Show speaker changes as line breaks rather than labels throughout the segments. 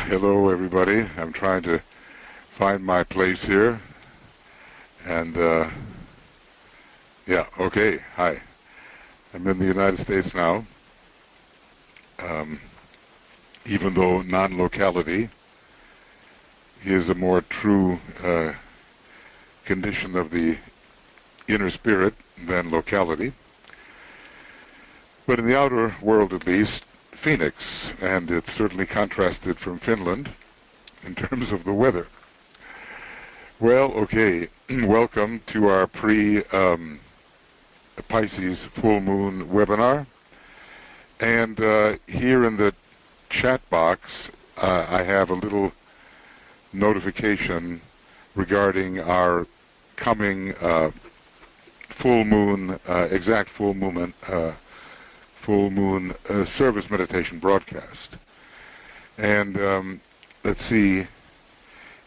Hello, everybody. I'm trying to find my place here. And, yeah, okay. Hi. I'm in the United States now. Even though non-locality is a more true condition of the inner spirit than locality. But in the outer world, at least, Phoenix, and it's certainly contrasted from Finland in terms of the weather. Well, okay, welcome to our pre-Pisces full moon webinar. And here in the chat box, I have a little notification regarding our coming full moon, exact full moon service meditation broadcast. And let's see,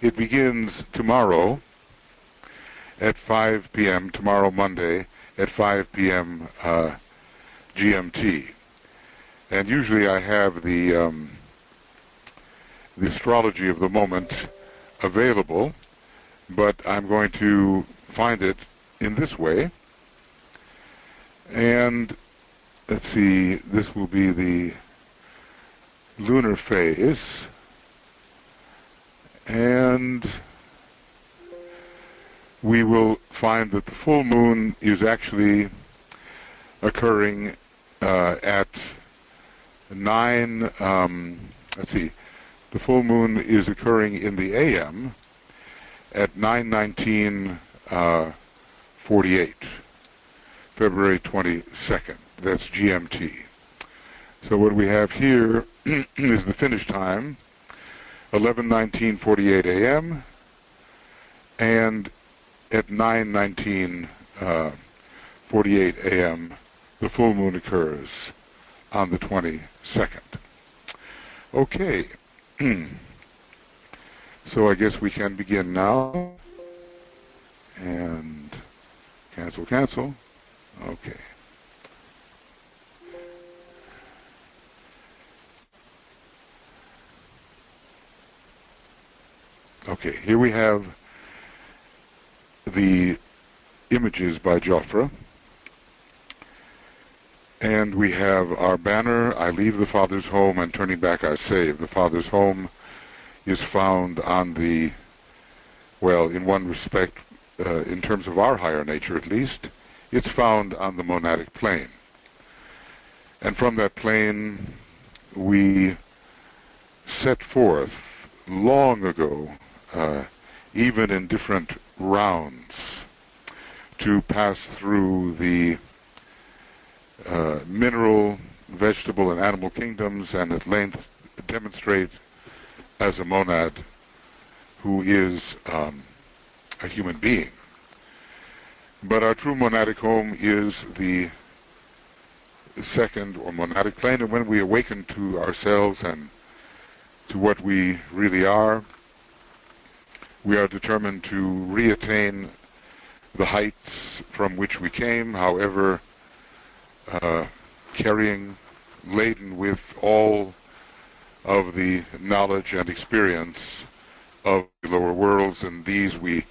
it begins tomorrow at 5 p.m., tomorrow Monday at 5 p.m. GMT. And usually I have the astrology of the moment available, but I'm going to find it in this way. And let's see, this will be the lunar phase, and we will find that the full moon is actually occurring at 9, let's see, the full moon is occurring in the AM at 9:19:48, February 22nd. That's GMT. So what we have here is the finish time, 11:19:48 a.m., and at 9:19:48 a.m. the full moon occurs on the 22nd. Okay. So I guess we can begin now. And cancel. Okay. Okay, here we have the images by Joffre. And we have our banner, I leave the Father's home and turning back I save. The Father's home is found on the, well, in one respect, in terms of our higher nature at least, it's found on the monadic plane. And from that plane, we set forth long ago, even in different rounds, to pass through the mineral, vegetable, and animal kingdoms, and at length demonstrate as a monad who is a human being. But our true monadic home is the second or monadic plane, and when we awaken to ourselves and to what we really are, we are determined to reattain the heights from which we came, however, carrying, laden with all of the knowledge and experience of the lower worlds, and these we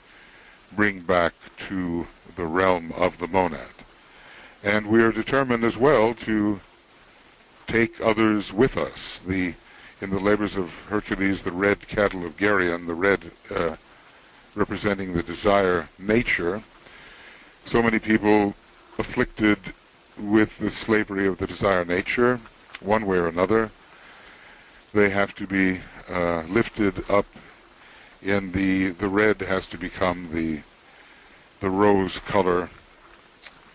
bring back to the realm of the monad. And we are determined as well to take others with us. In the labors of Hercules, the red cattle of Geryon, the red representing the desire nature, so many people afflicted with the slavery of the desire nature, one way or another, they have to be lifted up in the red has to become the rose color,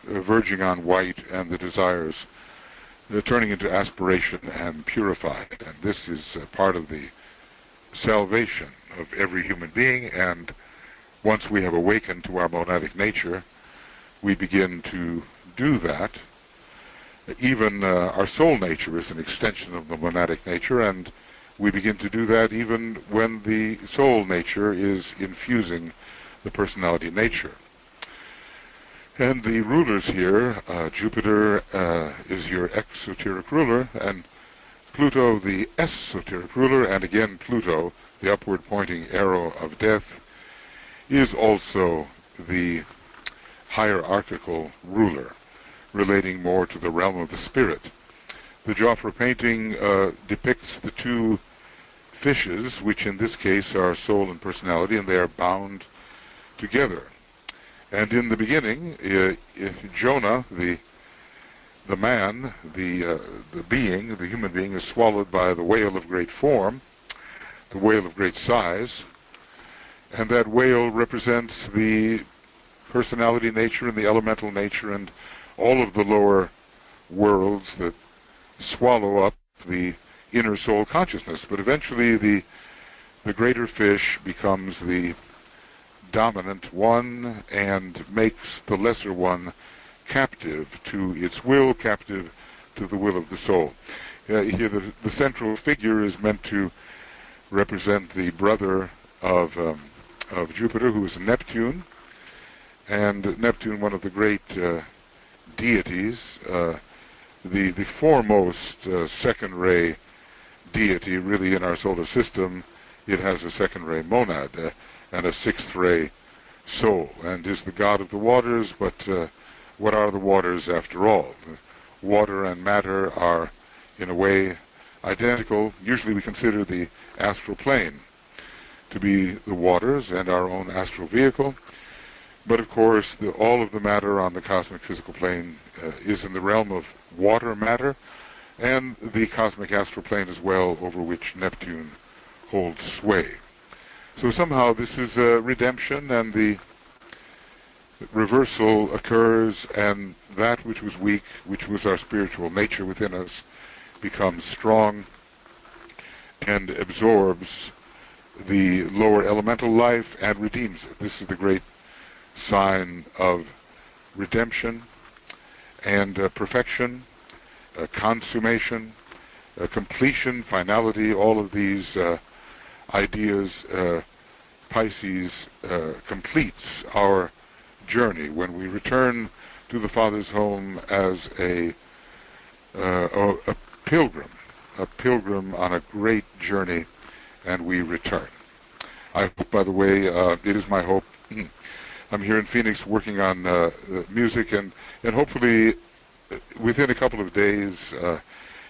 verging on white, and the desires turning into aspiration and purified. And this is part of the salvation of every human being, and once we have awakened to our monadic nature, we begin to do that. Even our soul nature is an extension of the monadic nature, and we begin to do that even when the soul nature is infusing the personality nature. And the rulers here, Jupiter is your exoteric ruler, and Pluto, the esoteric ruler, and again Pluto, the upward pointing arrow of death, is also the hierarchical ruler, relating more to the realm of the spirit. The Joffre painting depicts the two fishes, which in this case are soul and personality, and they are bound together. And in the beginning, Jonah, the man, the being, the human being, is swallowed by the whale of great form, the whale of great size, and that whale represents the personality nature and the elemental nature and all of the lower worlds that swallow up the inner soul consciousness. But eventually the greater fish becomes the dominant one and makes the lesser one captive to its will, captive to the will of the soul. Here the central figure is meant to represent the brother of Jupiter, who is Neptune, and Neptune, one of the great deities, the foremost second-ray deity really in our solar system. It has a second-ray monad and a sixth-ray soul, and is the god of the waters. But what are the waters after all? Water and matter are in a way identical. Usually we consider the astral plane to be the waters and our own astral vehicle. But of course, all of the matter on the cosmic physical plane is in the realm of water matter, and the cosmic astral plane as well, over which Neptune holds sway. So somehow this is redemption, and the reversal occurs, and that which was weak, which was our spiritual nature within us, becomes strong and absorbs the lower elemental life and redeems it. This is the great sign of redemption and perfection, consummation, completion, finality. All of these ideas, Pisces completes our journey when we return to the Father's home as a pilgrim on a great journey, and we return. I hope, by the way, it is my hope. I'm here in Phoenix working on music, and hopefully within a couple of days,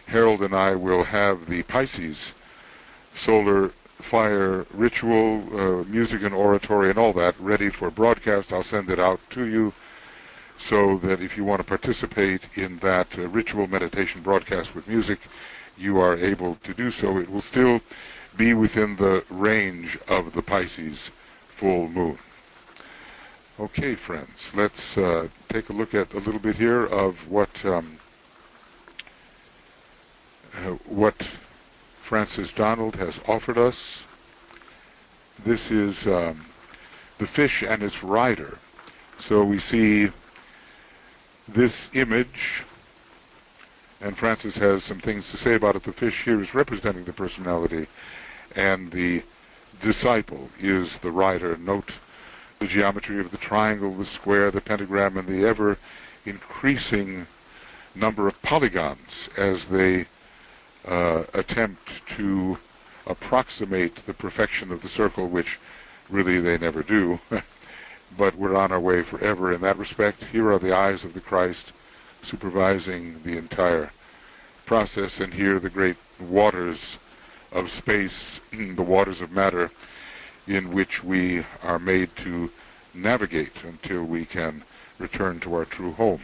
Harold and I will have the Pisces solar fire ritual, music and oratory and all that ready for broadcast. I'll send it out to you so that if you want to participate in that ritual meditation broadcast with music, you are able to do so. It will still be within the range of the Pisces full moon. Okay, friends, let's take a look at a little bit here of what Francis Donald has offered us. This is the fish and its rider. So we see this image, and Francis has some things to say about it. The fish here is representing the personality, and the disciple is the rider. Note the geometry of the triangle, the square, the pentagram, and the ever increasing number of polygons as they attempt to approximate the perfection of the circle, which really they never do. But we're on our way forever in that respect. Here are the eyes of the Christ supervising the entire process, and here the great waters of space, the waters of matter, in which we are made to navigate until we can return to our true home.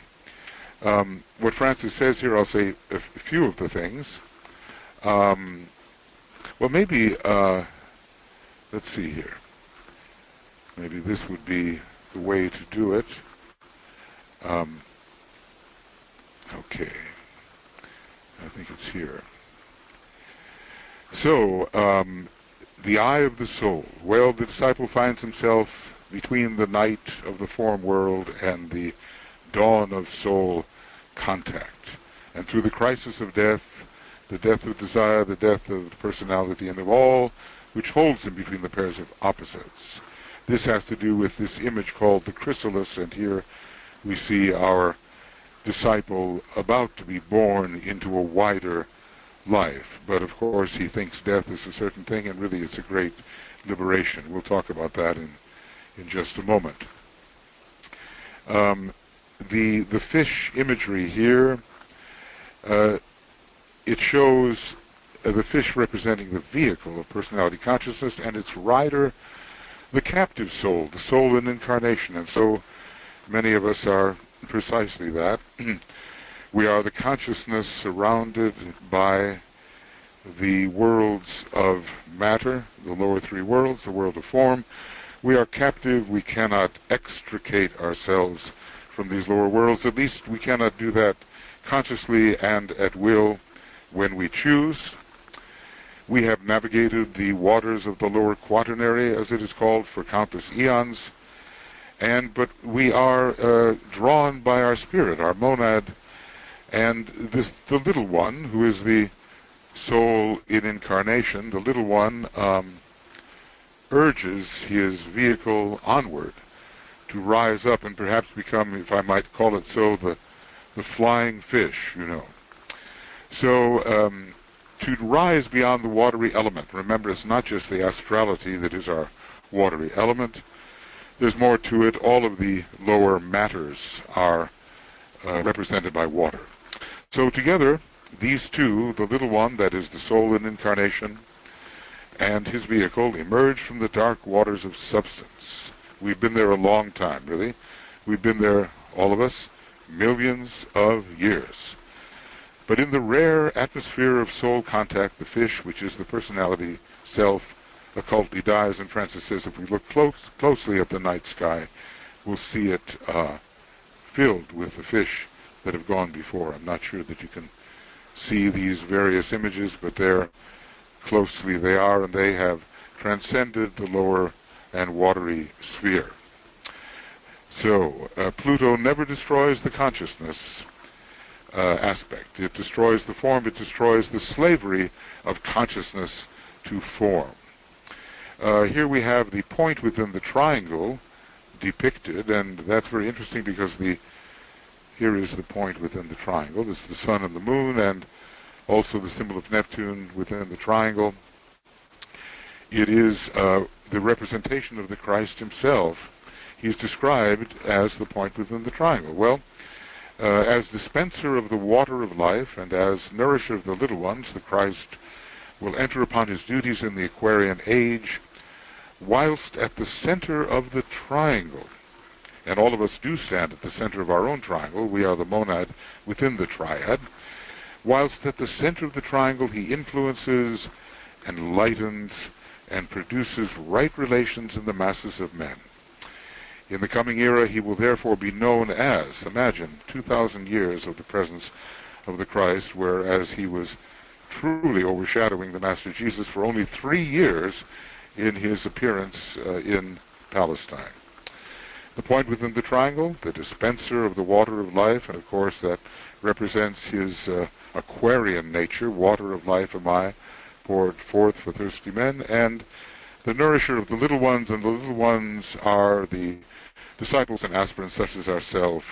What Francis says here, I'll say a few of the things. Well, maybe, let's see here. Maybe this would be the way to do it. Okay. I think it's here. So, the eye of the soul. Well, the disciple finds himself between the night of the form world and the dawn of soul contact. And through the crisis of death, the death of desire, the death of the personality, and of all which holds him between the pairs of opposites. This has to do with this image called the chrysalis, and here we see our disciple about to be born into a wider life. But of course he thinks death is a certain thing, and really it's a great liberation. We'll talk about that in just a moment. The fish imagery here, it shows the fish representing the vehicle of personality consciousness, and its rider, the captive soul, the soul in incarnation. And so many of us are precisely that. We are the consciousness surrounded by the worlds of matter, the lower three worlds, the world of form. We are captive. We cannot extricate ourselves from these lower worlds. At least we cannot do that consciously and at will when we choose. We have navigated the waters of the lower quaternary, as it is called, for countless eons. But we are drawn by our spirit, our monad, and the little one, who is the soul in incarnation, the little one urges his vehicle onward to rise up and perhaps become, if I might call it so, the flying fish, you know. So to rise beyond the watery element, remember it's not just the astrality that is our watery element. There's more to it. All of the lower matters are represented by water. So together, these two, the little one, that is the soul in incarnation, and his vehicle, emerge from the dark waters of substance. We've been there a long time, really. We've been there, all of us, millions of years. But in the rare atmosphere of soul contact, the fish, which is the personality self, occultly dies, and Francis says if we look closely at the night sky, we'll see it filled with the fish that have gone before. I'm not sure that you can see these various images, but there closely they are, and they have transcended the lower and watery sphere. So Pluto never destroys the consciousness aspect. It destroys the form. It destroys the slavery of consciousness to form. Here we have the point within the triangle depicted, and that's very interesting because here is the point within the triangle. This is the sun and the moon, and also the symbol of Neptune within the triangle. It is the representation of the Christ himself. He's described as the point within the triangle. Well, as dispenser of the water of life and as nourisher of the little ones, the Christ will enter upon his duties in the Aquarian age, whilst at the center of the triangle. And all of us do stand at the center of our own triangle. We are the monad within the triad. Whilst at the center of the triangle, he influences, enlightens, and produces right relations in the masses of men. In the coming era, he will therefore be known as, imagine, 2,000 years of the presence of the Christ, whereas he was truly overshadowing the Master Jesus for only 3 years in his appearance in Palestine. The point within the triangle, the dispenser of the water of life, and of course that represents his Aquarian nature. Water of life am I, poured forth for thirsty men, and the nourisher of the little ones, and the little ones are the disciples and aspirants such as ourselves,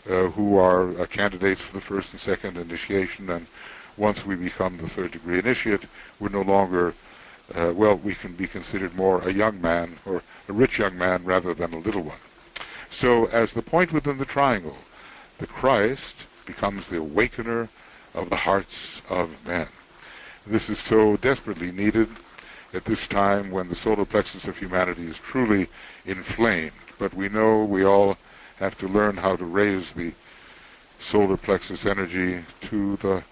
who are candidates for the first and second initiation, and once we become the third degree initiate, we're no longer, we can be considered more a young man, or a rich young man, rather than a little one. So as the point within the triangle, the Christ becomes the awakener of the hearts of men. This is so desperately needed at this time when the solar plexus of humanity is truly inflamed. But we know we all have to learn how to raise the solar plexus energy to the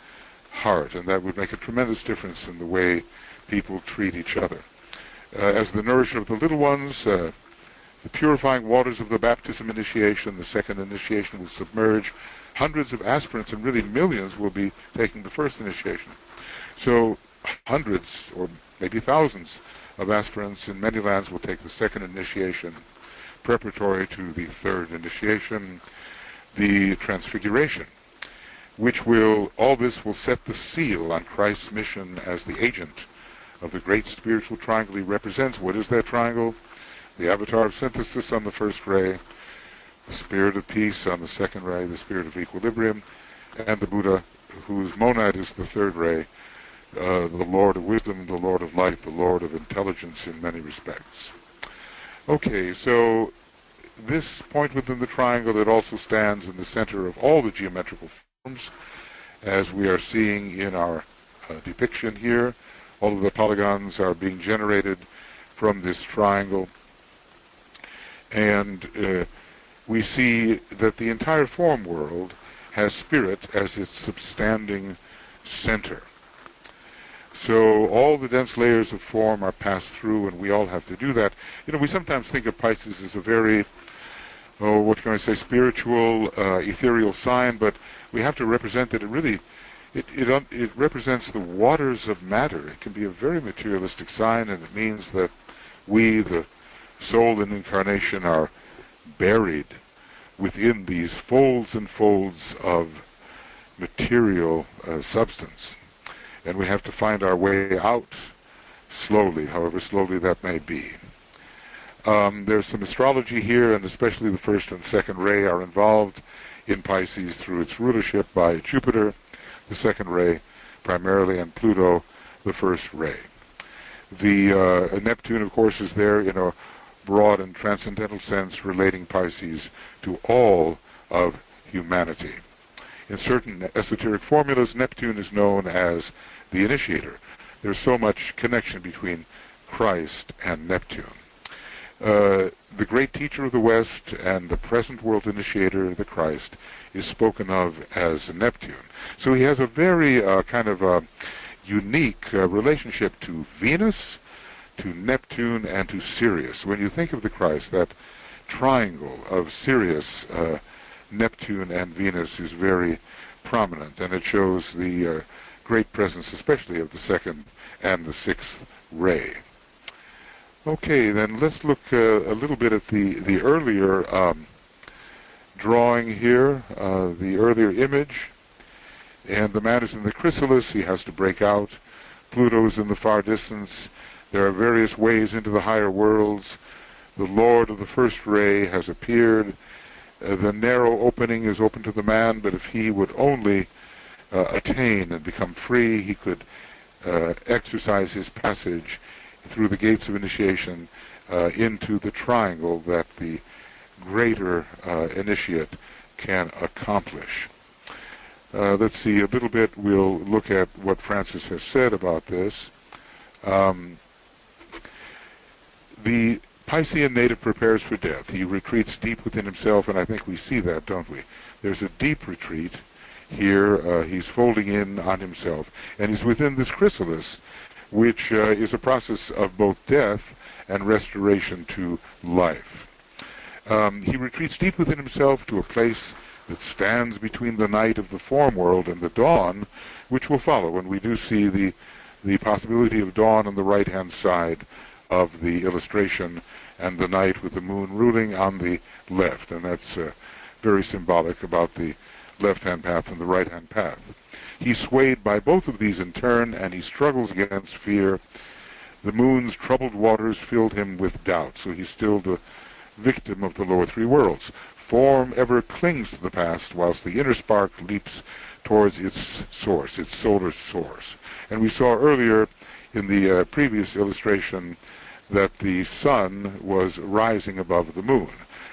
heart, and that would make a tremendous difference in the way people treat each other. As the nourisher of the little ones, the purifying waters of the baptism initiation, the second initiation, will submerge hundreds of aspirants, and really millions will be taking the first initiation. So hundreds, or maybe thousands, of aspirants in many lands will take the second initiation, preparatory to the third initiation, the transfiguration, which all this will set the seal on Christ's mission as the agent of the great spiritual triangle he represents. What is that triangle? The avatar of synthesis on the first ray, the spirit of peace on the second ray, the spirit of equilibrium, and the Buddha, whose monad is the third ray, the Lord of wisdom, the Lord of light, the Lord of intelligence in many respects. Okay, so this point within the triangle, it also stands in the center of all the geometrical forms, as we are seeing in our depiction here. All of the polygons are being generated from this triangle, and we see that the entire form world has spirit as its substanding center. So all the dense layers of form are passed through, and we all have to do that. You know, we sometimes think of Pisces as a very, what can I say, spiritual, ethereal sign, but we have to represent that it represents the waters of matter. It can be a very materialistic sign, and it means that we, the soul and incarnation, are buried within these folds and folds of material substance. And we have to find our way out slowly, however slowly that may be. There's some astrology here, and especially the first and second ray are involved in Pisces through its rulership by Jupiter, the second ray primarily, and Pluto, the first ray. The Neptune, of course, is there in a broad and transcendental sense, relating Pisces to all of humanity. In certain esoteric formulas, Neptune is known as the initiator. There's so much connection between Christ and Neptune. The great teacher of the West and the present world initiator, the Christ, is spoken of as Neptune. So he has a very kind of unique relationship to Venus, to Neptune, and to Sirius. When you think of the Christ, that triangle of Sirius, Neptune, and Venus is very prominent, and it shows the great presence, especially of the second and the sixth ray. Okay, then let's look a little bit at the earlier drawing here, the earlier image. And the man is in the chrysalis. He has to break out. Pluto is in the far distance. There are various ways into the higher worlds. The Lord of the first ray has appeared. The narrow opening is open to the man, but if he would only attain and become free, he could exercise his passage through the gates of initiation into the triangle that the greater initiate can accomplish. Let's see a little bit. We'll look at what Francis has said about this. The Piscean native prepares for death. He retreats deep within himself, and I think we see that, don't we? There's a deep retreat here. He's folding in on himself, and he's within this chrysalis, which is a process of both death and restoration to life. He retreats deep within himself to a place that stands between the night of the form world and the dawn, which will follow, and we do see the possibility of dawn on the right-hand side of the illustration, and the night with the moon ruling on the left, and that's very symbolic about the left-hand path and the right-hand path. He's swayed by both of these in turn, and he struggles against fear. The moon's troubled waters filled him with doubt, so he's still the victim of the lower three worlds. Form ever clings to the past, whilst the inner spark leaps towards its source, its solar source. And we saw earlier in the previous illustration that the sun was rising above the moon,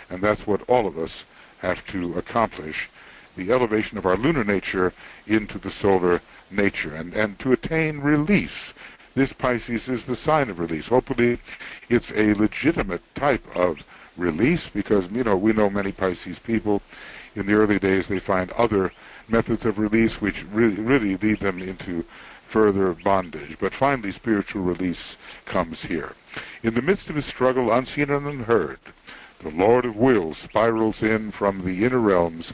and that's what all of us have to accomplish, the elevation of our lunar nature into the solar nature, and to attain release. This Pisces is the sign of release. Hopefully it's a legitimate type of release, because we know many Pisces people in the early days, they find other methods of release which really lead them into further bondage. But finally spiritual release comes here. In the midst of his struggle, unseen and unheard, the Lord of Will spirals in from the inner realms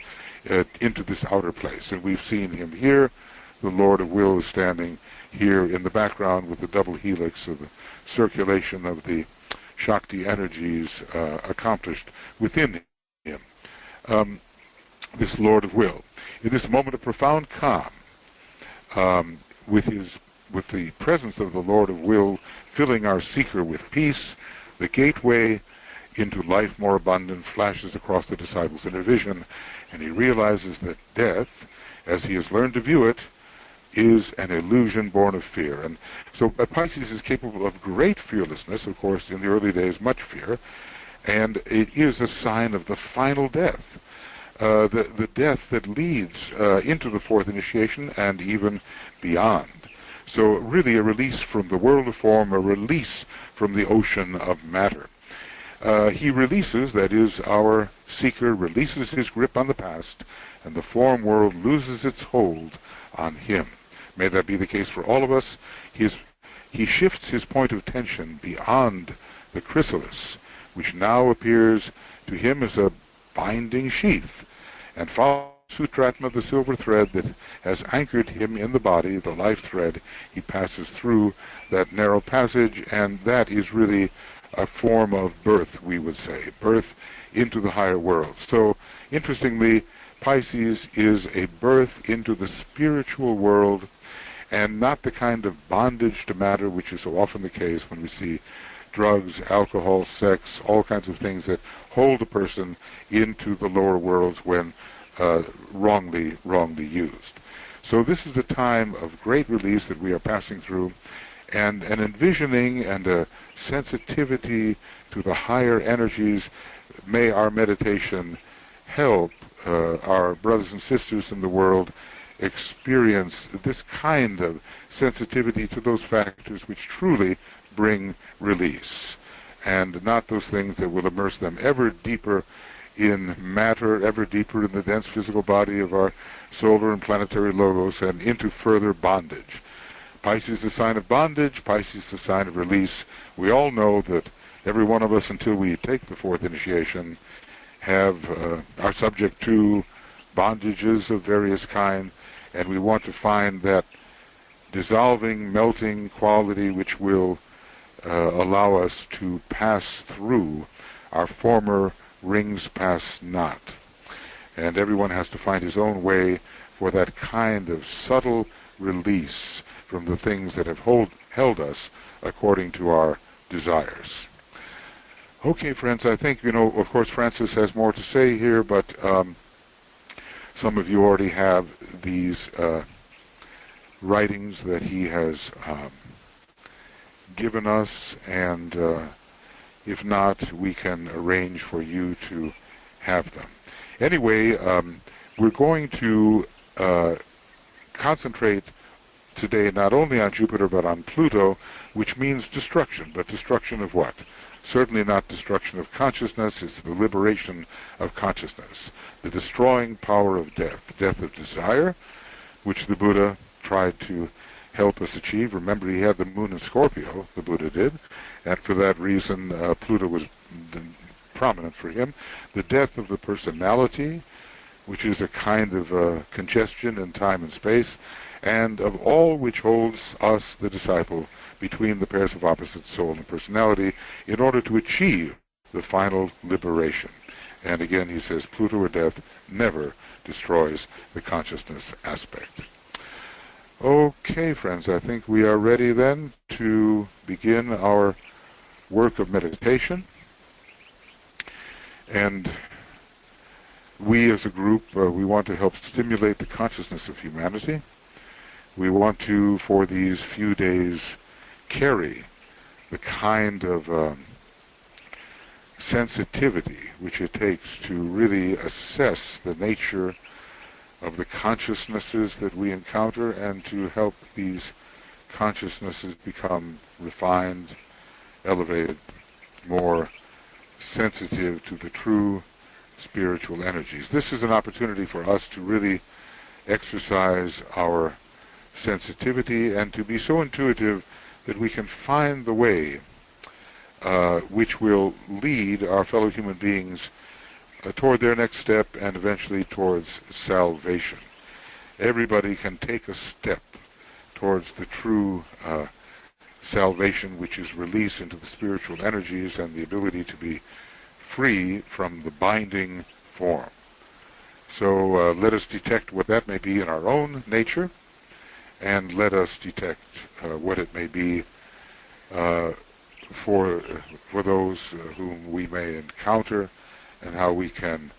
into this outer place. And we've seen him here. The Lord of Will is standing here in the background with the double helix of the circulation of the Shakti energies accomplished within him. This Lord of Will. In this moment of profound calm, with the presence of the Lord of Will filling our seeker with peace, the gateway into life more abundant flashes across the disciples in a vision, and he realizes that death as he has learned to view it, is an illusion born of fear. And so Pisces is capable of great fearlessness, of course, in the early days, much fear, and it is a sign of the final death, the death that leads into the fourth initiation and even beyond. So really a release from the world of form, a release from the ocean of matter. He releases, that is, our seeker releases his grip on the past, and the form world loses its hold on him. May that be the case for all of us. He shifts his point of tension beyond the chrysalis, which now appears to him as a binding sheath, and follows Sutratma, the silver thread that has anchored him in the body, the life thread. He passes through that narrow passage, and that is really a form of birth, we would say, birth into the higher world. So, interestingly, Pisces is a birth into the spiritual world, and not the kind of bondage to matter which is so often the case when we see drugs, alcohol, sex, all kinds of things that hold a person into the lower worlds when wrongly used. So this is a time of great release that we are passing through, and an envisioning and a sensitivity to the higher energies. May our meditation help our brothers and sisters in the world experience this kind of sensitivity to those factors which truly bring release, and not those things that will immerse them ever deeper in matter, ever deeper in the dense physical body of our solar and planetary logos, and into further bondage. Pisces is the sign of bondage, Pisces is the sign of release. We all know that every one of us, until we take the fourth initiation, are subject to bondages of various kinds, and we want to find that dissolving, melting quality which will allow us to pass through our former rings pass not. And everyone has to find his own way for that kind of subtle release from the things that have held us according to our desires. Okay, friends, I think, of course, Francis has more to say here, but some of you already have these writings that he has given us, and if not, we can arrange for you to have them. Anyway, we're going to concentrate today not only on Jupiter but on Pluto, which means destruction. But destruction of what? Certainly not destruction of consciousness. It's the liberation of consciousness. The destroying power of death. Death of desire, which the Buddha tried to help us achieve. Remember, he had the moon in Scorpio, the Buddha did, and for that reason Pluto was prominent for him. The death of the personality, which is a kind of congestion in time and space, and of all which holds us, the disciple, between the pairs of opposite soul and personality, in order to achieve the final liberation. And again, he says, Pluto or death never destroys the consciousness aspect. Okay, friends, I think we are ready then to begin our work of meditation. And we as a group, we want to help stimulate the consciousness of humanity. We want to, for these few days, carry the kind of sensitivity which it takes to really assess the nature of the consciousnesses that we encounter, and to help these consciousnesses become refined, elevated, more sensitive to the true spiritual energies. This is an opportunity for us to really exercise our sensitivity and to be so intuitive that we can find the way which will lead our fellow human beings toward their next step and eventually towards salvation. Everybody can take a step towards the true salvation, which is release into the spiritual energies and the ability to be free from the binding form. So let us detect what that may be in our own nature, and let us detect what it may be for those whom we may encounter, and how we can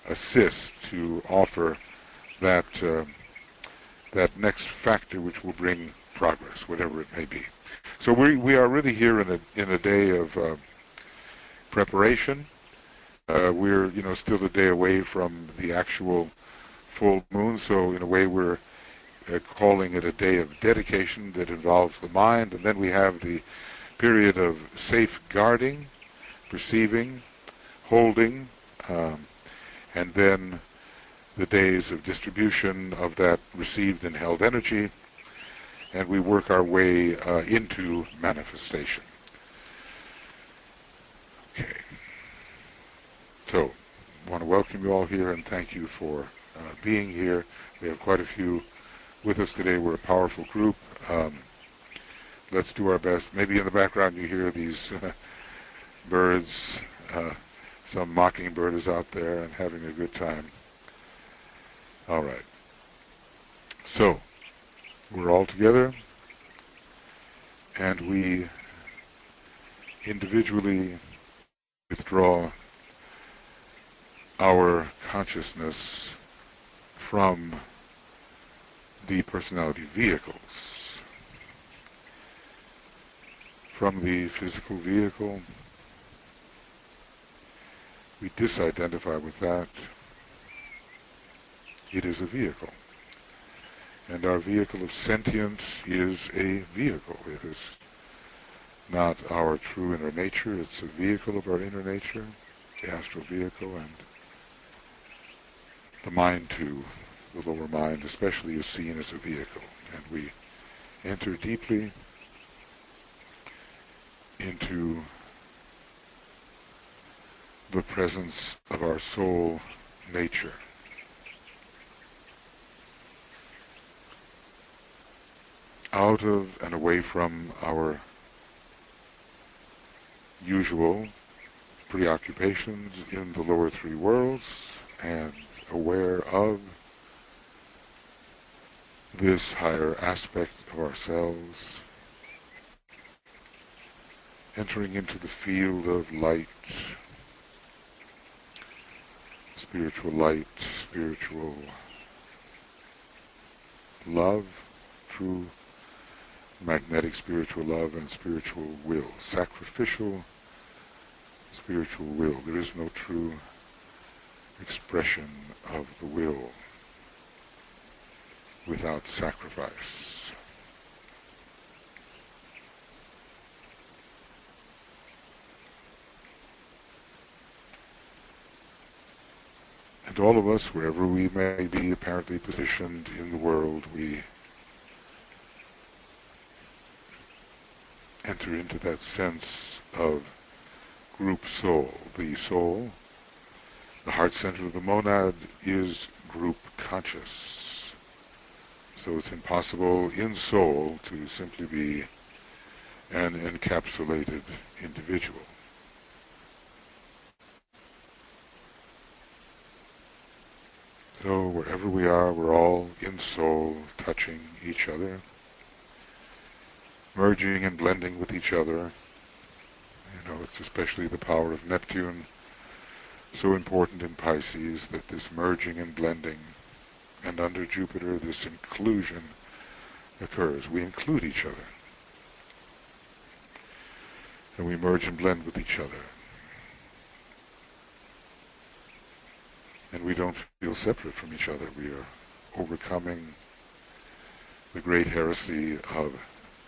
assist to offer that that next factor which will bring progress, whatever it may be. So we are really here in a day of preparation. We're still a day away from the actual full moon, so in a way we're calling it a day of dedication that involves the mind, and then we have the period of safeguarding, perceiving, holding, and then the days of distribution of that received and held energy, and we work our way into manifestation. Okay. So, I want to welcome you all here and thank you for being here. We have quite a few with us today. We're a powerful group. Let's do our best. Maybe in the background you hear these birds. Some mockingbird is out there and having a good time. All right. So, we're all together, and we individually withdraw our consciousness from the personality vehicles, from the physical vehicle. We disidentify with that. It is a vehicle. And our vehicle of sentience is a vehicle. It is not our true inner nature. It's a vehicle of our inner nature, the astral vehicle, and the mind too, the lower mind especially, is seen as a vehicle. And we enter deeply into the presence of our soul nature. Out of and away from our usual preoccupations in the lower three worlds, and aware of this higher aspect of ourselves, entering into the field of light, spiritual light, spiritual love, true magnetic spiritual love, and spiritual will, sacrificial spiritual will. There is no true expression of the will without sacrifice. And all of us, wherever we may be apparently positioned in the world, we enter into that sense of group soul. The soul, the heart center of the monad, is group conscious. So it's impossible in soul to simply be an encapsulated individual. So wherever we are, we're all in soul, touching each other, merging and blending with each other. It's especially the power of Neptune, so important in Pisces, that this merging and blending, and under Jupiter this inclusion occurs. We include each other, and we merge and blend with each other. And we don't feel separate from each other. We are overcoming the great heresy of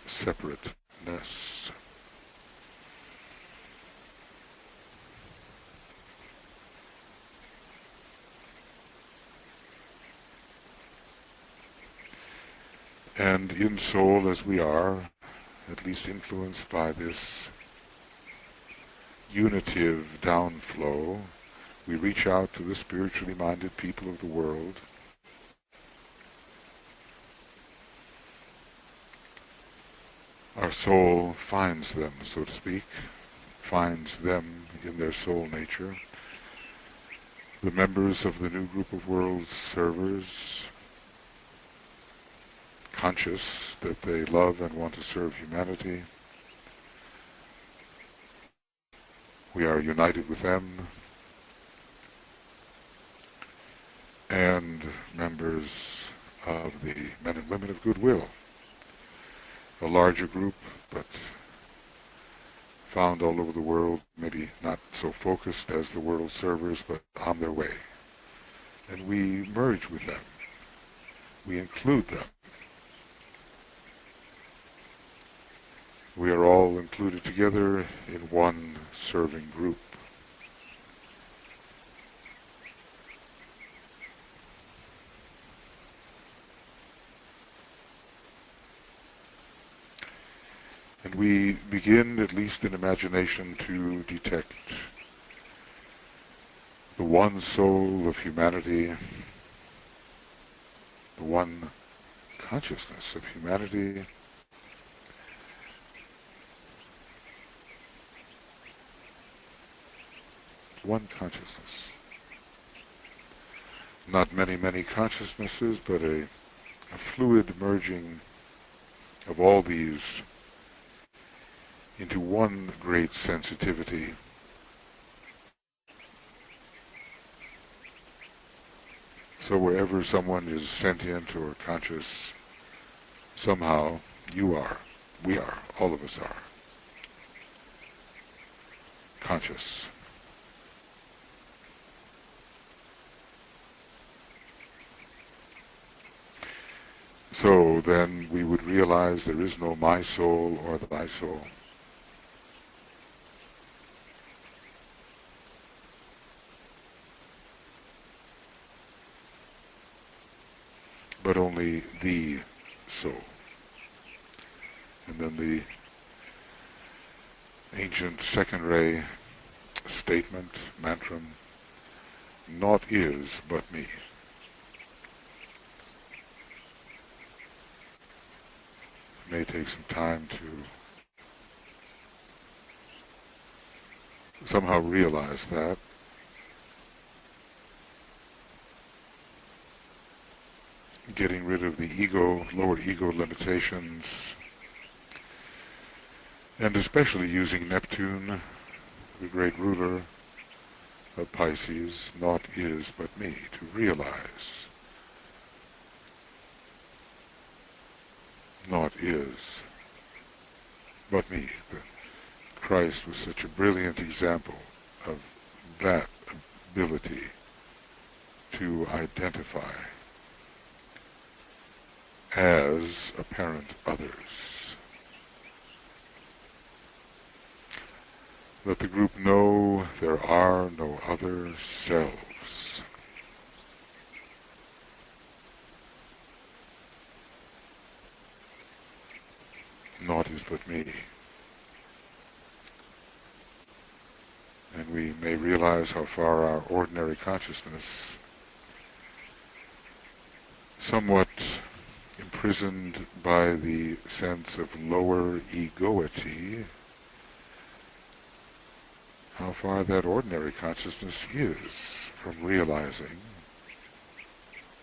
separateness. And in soul as we are, at least influenced by this unitive downflow, we reach out to the spiritually minded people of the world. Our soul finds them, so to speak, finds them in their soul nature. The members of the new group of worlds servers, conscious that they love and want to serve humanity. We are united with them, and members of the men and women of goodwill, a larger group, but found all over the world, maybe not so focused as the world servers, but on their way. And we merge with them. We include them. We are all included together in one serving group. And we begin, at least in imagination, to detect the one soul of humanity, the one consciousness of humanity, one consciousness. Not many, many consciousnesses, but a fluid merging of all these into one great sensitivity. So wherever someone is sentient or conscious, somehow you are, we are, all of us are conscious. So then we would realize there is no my soul or thy soul. But only the soul. And then the ancient second ray statement, mantram, naught is but me. It may take some time to somehow realize that. Getting rid of the ego, lower ego limitations, and especially using Neptune, the great ruler of Pisces, naught is but me, to realize naught is but me. Christ was such a brilliant example of that ability to identify as apparent others. Let the group know there are no other selves. Naught is but me. And we may realize how far our ordinary consciousness, somewhat imprisoned by the sense of lower egoity, how far that ordinary consciousness is from realizing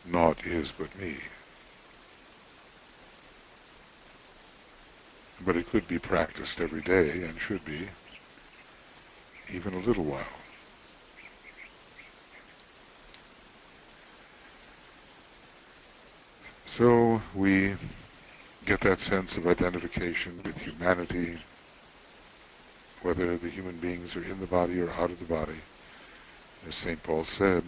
naught is but me. But it could be practiced every day, and should be, even a little while. So we get that sense of identification with humanity, whether the human beings are in the body or out of the body. As St. Paul said,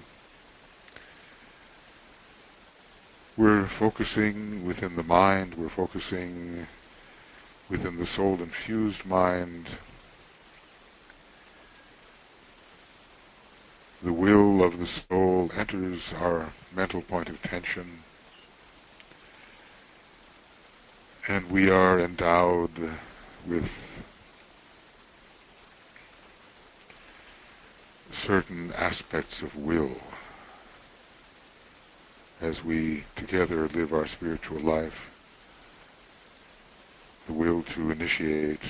we're focusing within the mind, we're focusing within the soul-infused mind. The will of the soul enters our mental point of tension, and we are endowed with certain aspects of will as we together live our spiritual life. The will to initiate,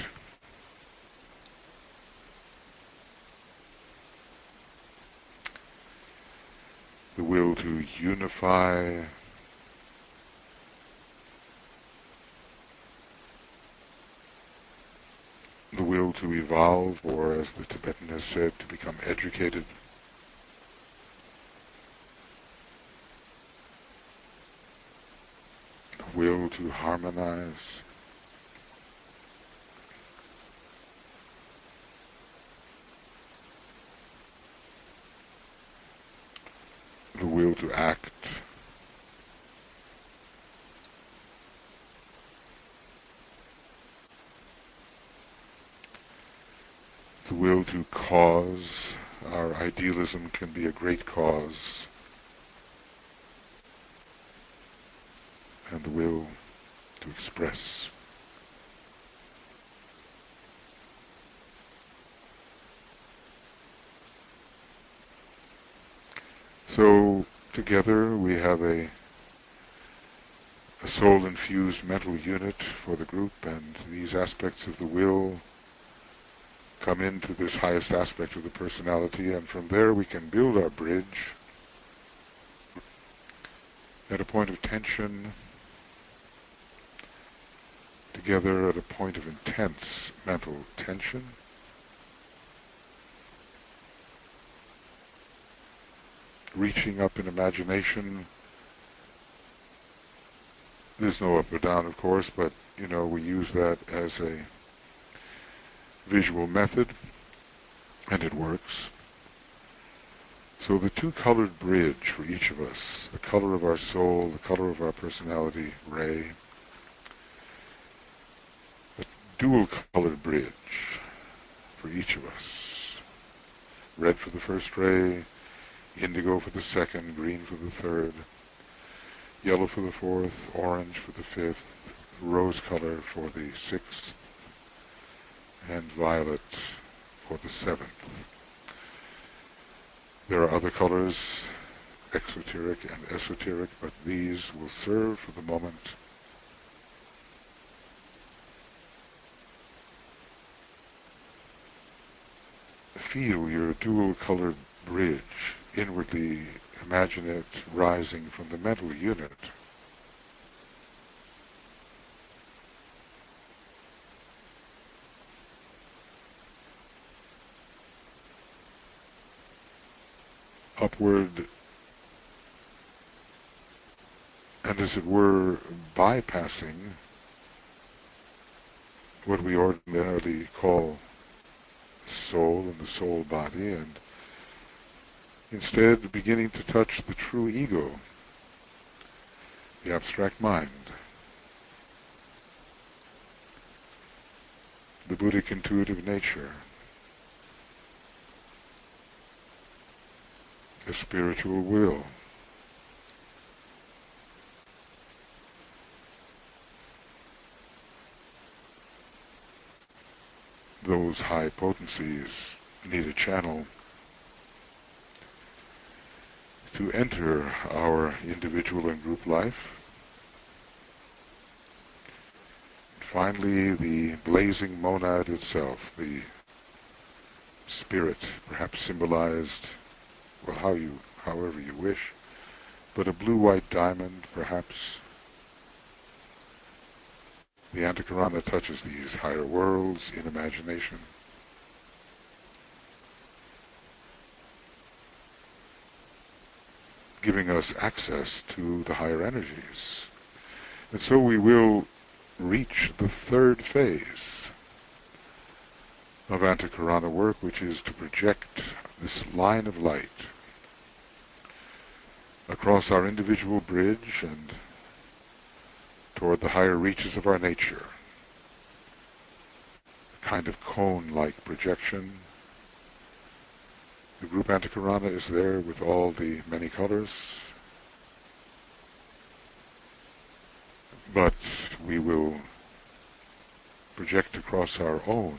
the will to unify, the will to evolve, or as the Tibetan has said, to become educated. will to harmonize, the will to act, the will to cause. Our idealism can be a great cause, and the will to express. So together we have a soul-infused mental unit for the group, and these aspects of the will come into this highest aspect of the personality, and from there we can build our bridge at a point of tension, together at a point of intense mental tension, reaching up in imagination. There's no up or down, of course, but we use that as a visual method, and it works. So the two-colored bridge for each of us, the color of our soul, the color of our personality ray, a dual-colored bridge for each of us. Red for the first ray, indigo for the second, green for the third, yellow for the fourth, orange for the fifth, rose color for the sixth, and violet for the seventh. There are other colors, exoteric and esoteric, but these will serve for the moment. Feel your dual-colored bridge. Inwardly imagine it rising from the mental unit. Upward, and as it were, bypassing what we ordinarily call soul and the soul body, and instead beginning to touch the true ego, the abstract mind, the Buddhic intuitive nature, the spiritual will, those high potencies need a channel to enter our individual and group life. And finally, the blazing monad itself, the spirit, perhaps symbolized, well, however you wish, but a blue-white diamond, perhaps. The Antakarana touches these higher worlds in imagination. Giving us access to the higher energies. And so we will reach the third phase of Antakarana work, which is to project this line of light across our individual bridge and toward the higher reaches of our nature. A kind of cone-like projection. The group Antakarana is there with all the many colors, but we will project across our own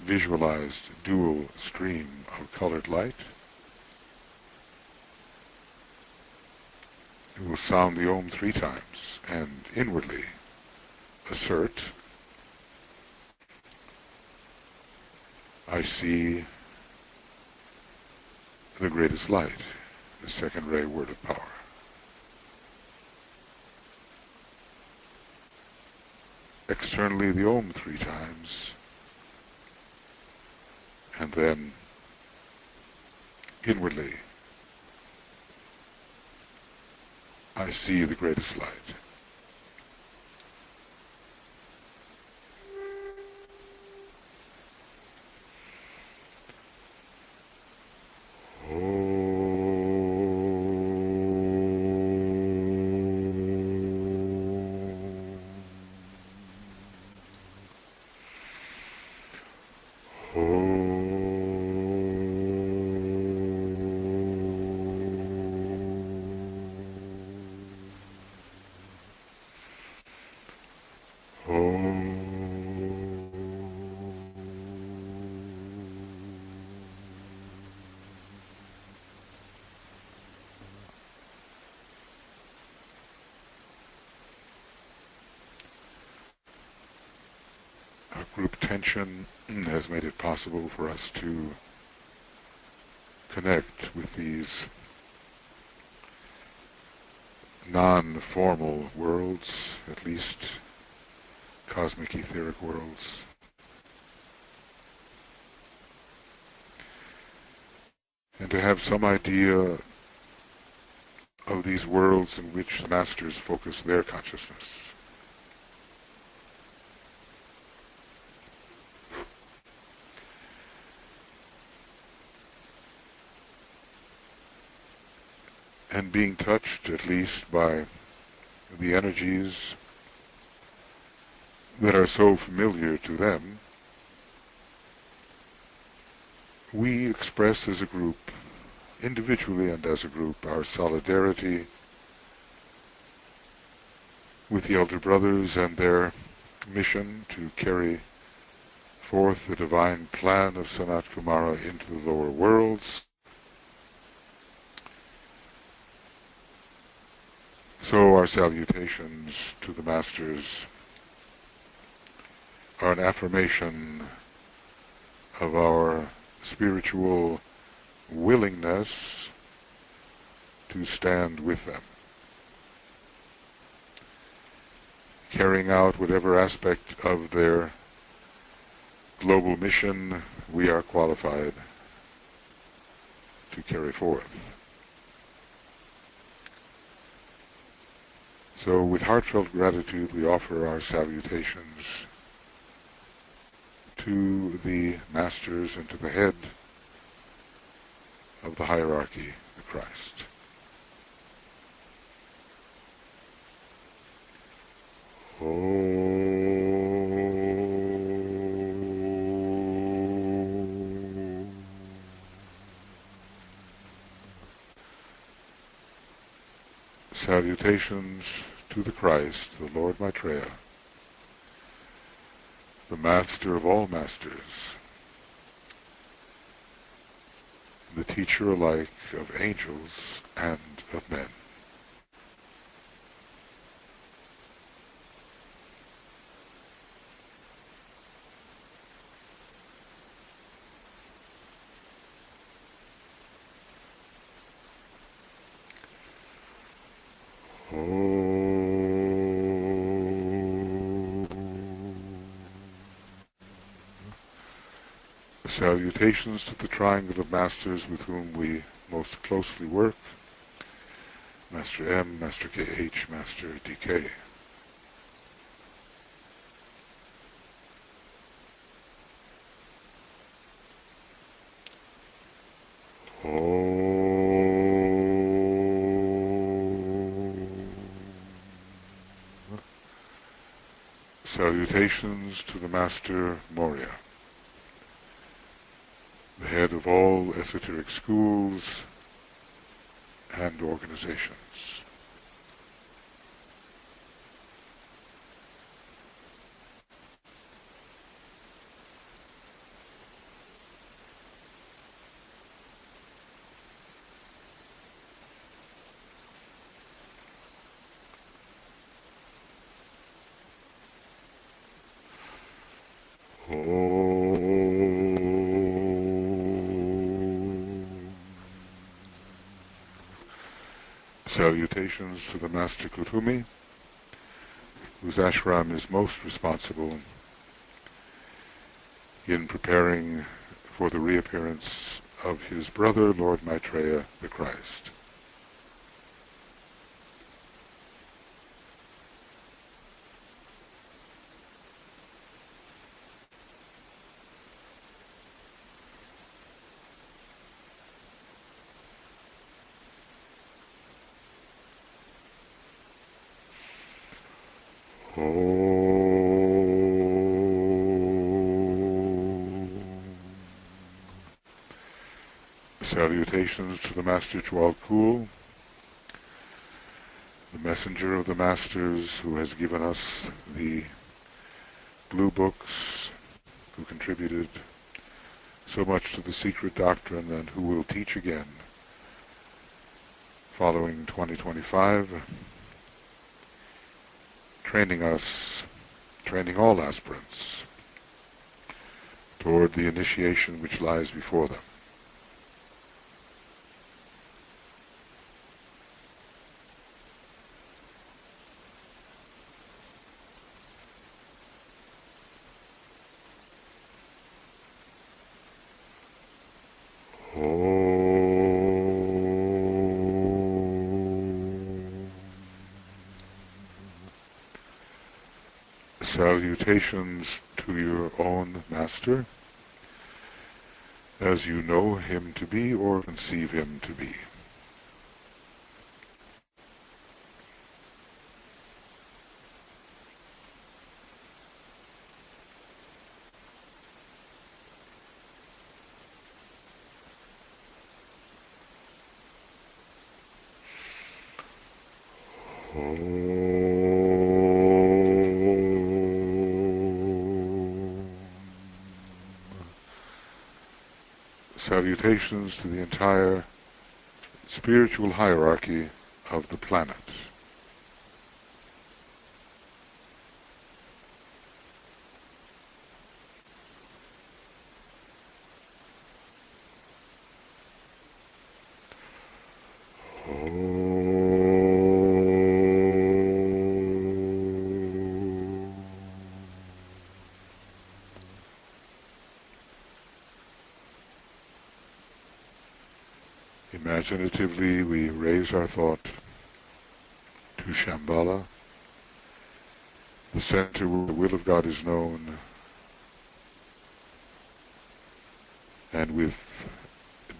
visualized dual stream of colored light. We will sound the Om 3 times and inwardly assert, I see the greatest light, the second ray word of power. Externally the Om 3 times, and then inwardly, I see the greatest light. group tension has made it possible for us to connect with these non-formal worlds, at least cosmic etheric worlds. And to have some idea of these worlds in which the masters focus their consciousness. And being touched at least by the energies that are so familiar to them, we express as a group, individually and as a group, our solidarity with the Elder Brothers and their mission to carry forth the divine plan of Sanat Kumara into the lower worlds. So our salutations to the Masters are an affirmation of our spiritual willingness to stand with them, carrying out whatever aspect of their global mission we are qualified to carry forth. So with heartfelt gratitude we offer our salutations to the Masters and to the head of the hierarchy, the Christ. Salutations to the Christ, the Lord Maitreya, the Master of all Masters, the teacher alike of angels and of men. Salutations to the triangle of Masters with whom we most closely work, Master M, Master KH, Master DK. Salutations to the Master Morya, the head of all esoteric schools and organizations. Salutations to the Master Kutumi, whose ashram is most responsible in preparing for the reappearance of his brother, Lord Maitreya, the Christ. Salutations to the Master Chwal Kul, the messenger of the Masters who has given us the blue books, who contributed so much to the secret doctrine and who will teach again following 2025, training all aspirants toward the initiation which lies before them. Salutations to your own Master, as you know him to be or conceive him to be. Salutations to the entire spiritual hierarchy of the planet. Imaginatively, we raise our thought to Shambhala, the center where the will of God is known, and with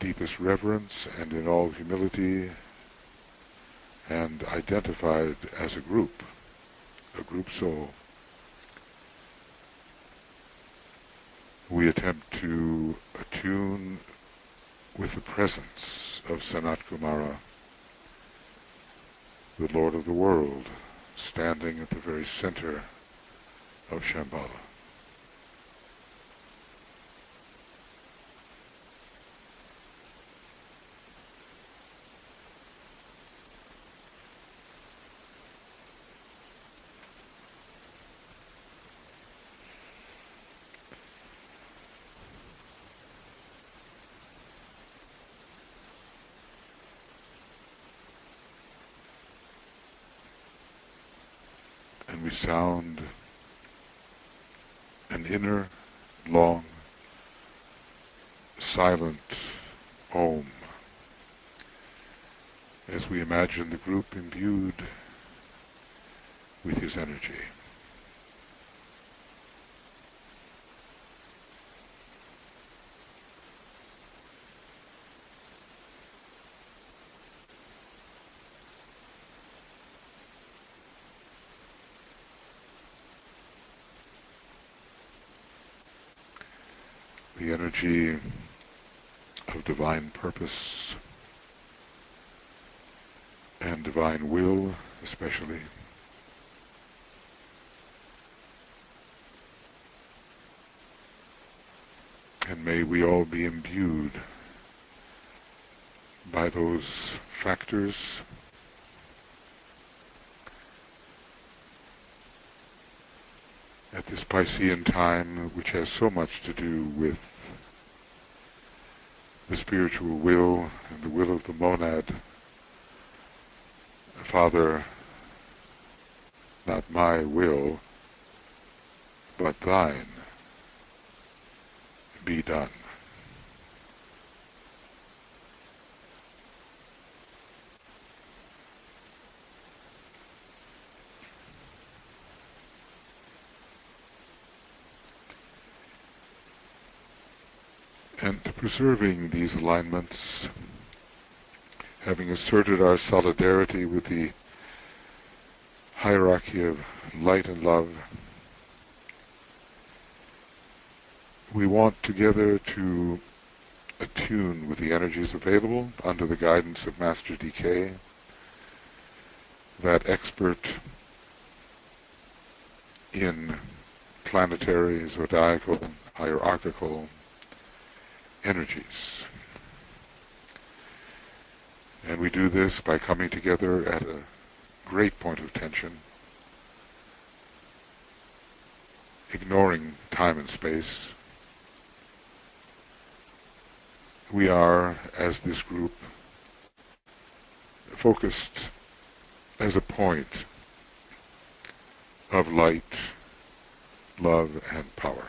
deepest reverence and in all humility, and identified as a group soul, we attempt to attune with the presence of Sanat Kumara, the Lord of the world, standing at the very center of Shambhala. And we sound an inner, long, silent Om as we imagine the group imbued with his energy. The energy of divine purpose and divine will, especially. And may we all be imbued by those factors at this Piscean time, which has so much to do with the spiritual will and the will of the monad. Father, not my will, but thine be done. And preserving these alignments, having asserted our solidarity with the hierarchy of light and love, we want together to attune with the energies available under the guidance of Master DK, that expert in planetary, zodiacal, hierarchical energies. And we do this by coming together at a great point of tension, ignoring time and space, we are, as this group, focused as a point of light, love, and power.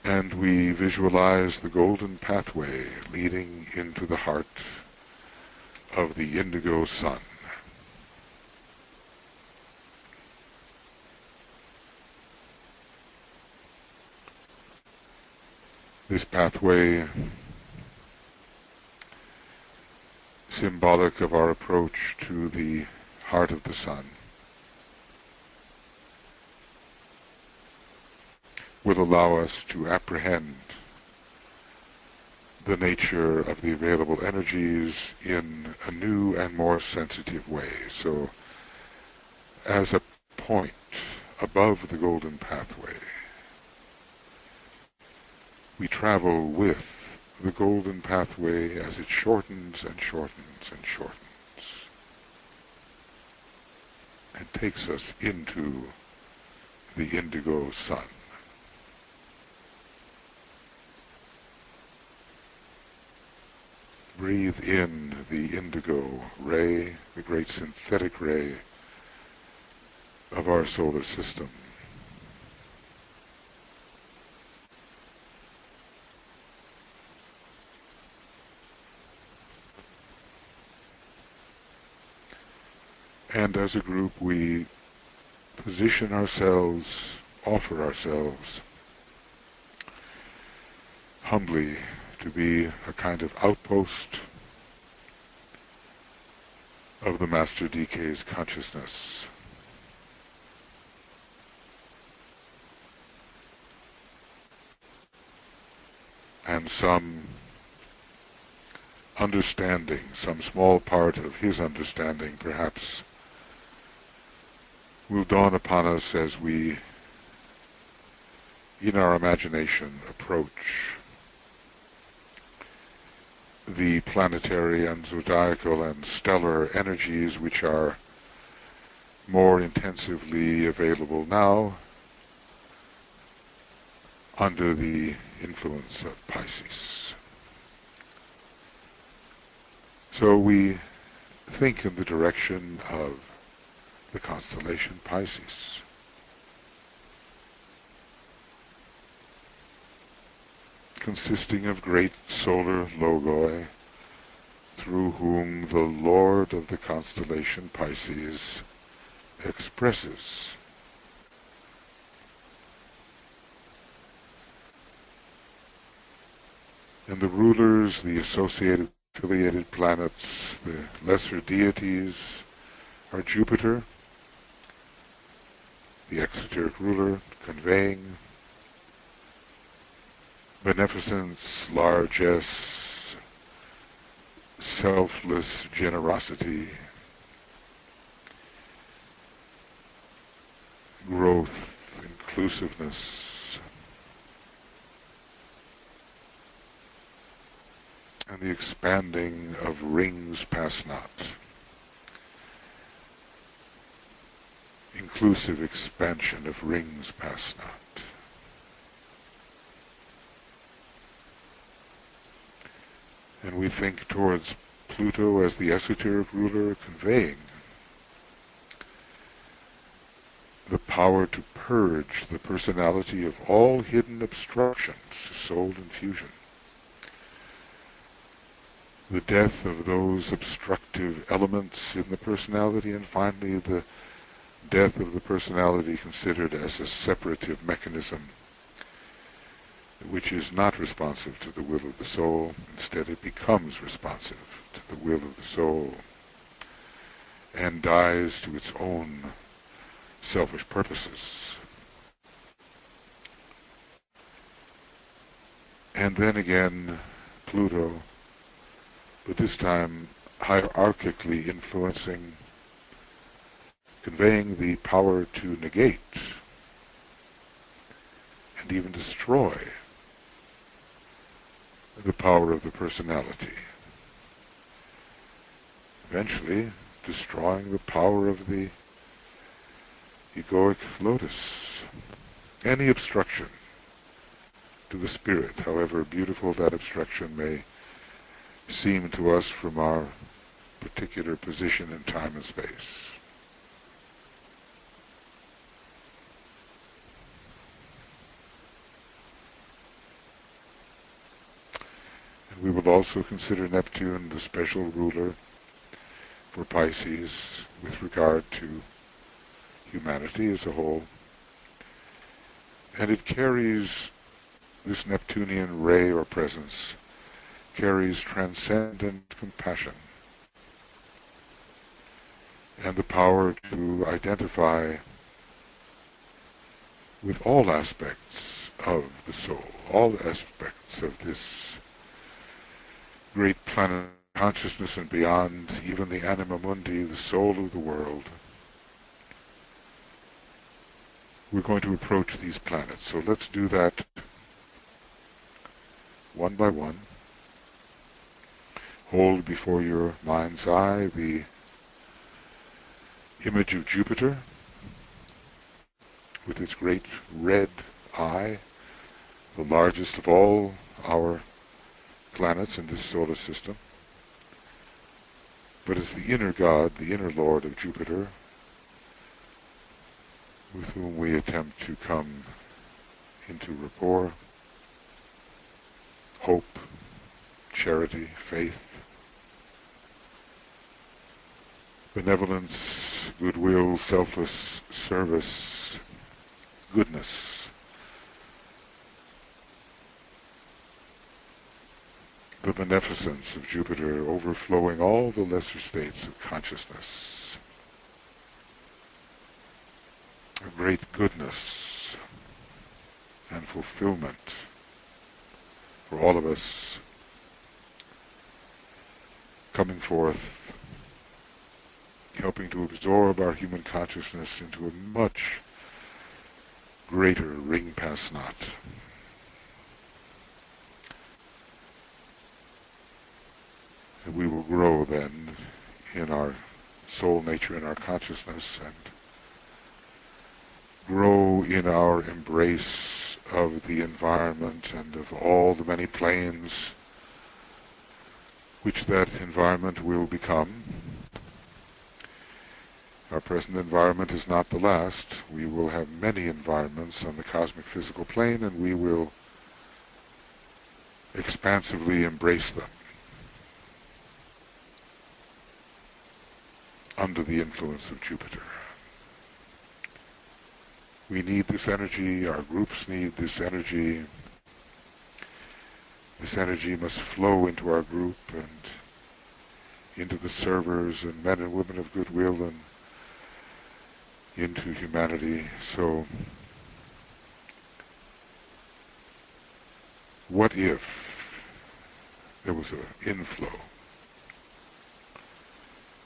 And we visualize the golden pathway leading into the heart of the indigo sun. This pathway, symbolic of our approach to the heart of the sun, will allow us to apprehend the nature of the available energies in a new and more sensitive way. So, as a point above the golden pathway, we travel with the golden pathway as it shortens and shortens and shortens, and takes us into the indigo sun. Breathe in the indigo ray, the great synthetic ray of our solar system. And as a group, we position ourselves, offer ourselves humbly to be a kind of outpost of the Master DK's consciousness. And some understanding, some small part of his understanding perhaps, will dawn upon us as we, in our imagination, approach the planetary and zodiacal and stellar energies which are more intensively available now under the influence of Pisces. So we think in the direction of the constellation Pisces. Consisting of great solar logoi, through whom the Lord of the constellation Pisces expresses and the rulers, the associated affiliated planets, the lesser deities are Jupiter, the exoteric ruler, conveying beneficence, largesse, selfless generosity, growth, inclusiveness, and the expanding of rings pass not. Inclusive expansion of rings pass not. And we think towards Pluto as the esoteric ruler, conveying the power to purge the personality of all hidden obstructions to soul infusion. The death of those obstructive elements in the personality, and finally the death of the personality considered as a separative mechanism which is not responsive to the will of the soul. Instead, it becomes responsive to the will of the soul and dies to its own selfish purposes. And then again, Pluto, but this time hierarchically influencing, conveying the power to negate and even destroy the power of the personality, eventually destroying the power of the egoic lotus. Any obstruction to the spirit, however beautiful that obstruction may seem to us from our particular position in time and space. And we will also consider Neptune the special ruler for Pisces with regard to humanity as a whole. And it carries, this Neptunian ray or presence, carries transcendent compassion and the power to identify with all aspects of the soul, all aspects of this great planet consciousness and beyond, even the anima mundi, the soul of the world. We're going to approach these planets, so let's do that one by one. Hold before your mind's eye the image of Jupiter with its great red eye, the largest of all our planets in this solar system. But it's the inner god, the inner lord of Jupiter, with whom we attempt to come into rapport, hope, charity, faith, benevolence, goodwill, selfless service, goodness. The beneficence of Jupiter overflowing all the lesser states of consciousness. A great goodness and fulfillment for all of us coming forth, helping to absorb our human consciousness into a much greater ring past knot. And we will grow then in our soul nature, in our consciousness, and grow in our embrace of the environment and of all the many planes which that environment will become. Our present environment is not the last. We will have many environments on the cosmic physical plane, and we will expansively embrace them under the influence of Jupiter. We need this energy, our groups need this energy. This energy must flow into our group and into the servers and men and women of goodwill and into humanity. So, what if there was an inflow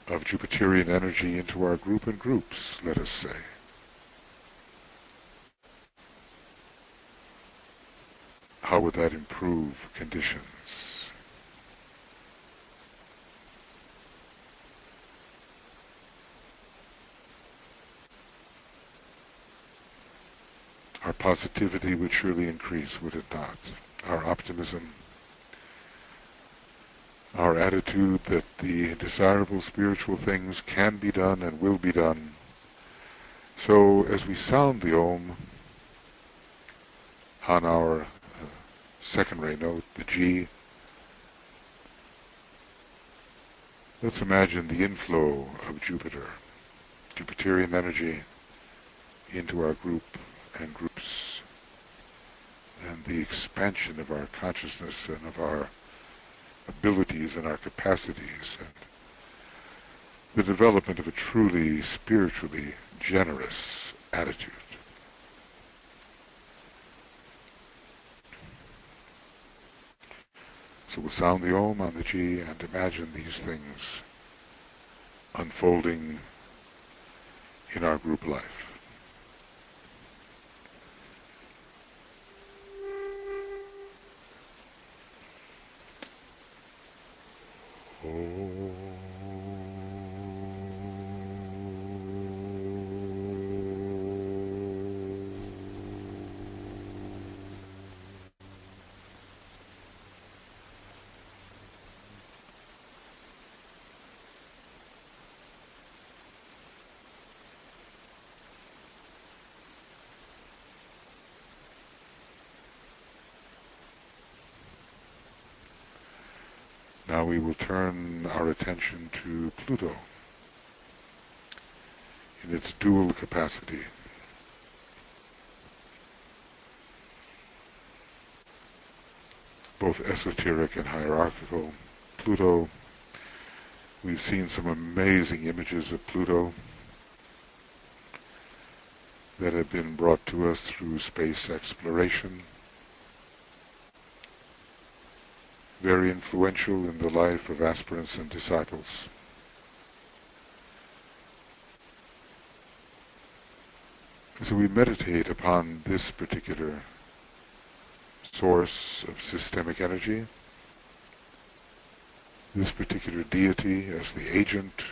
of Jupiterian energy into our group and groups, let us say? How would that improve conditions? Our positivity would surely increase, would it not? Our optimism, our attitude that the desirable spiritual things can be done and will be done. So as we sound the Om on our second ray note, the G, let's imagine the inflow of Jupiter, Jupiterian energy, into our group and groups, and the expansion of our consciousness and of our abilities and our capacities, and the development of a truly spiritually generous attitude. So we'll sound the Om on the G and imagine these things unfolding in our group life. Now we will turn our attention to Pluto in its dual capacity. Both esoteric and hierarchical. Pluto, we've seen some amazing images of Pluto that have been brought to us through space exploration. Very influential in the life of aspirants and disciples. So we meditate upon this particular source of systemic energy, this particular deity as the agent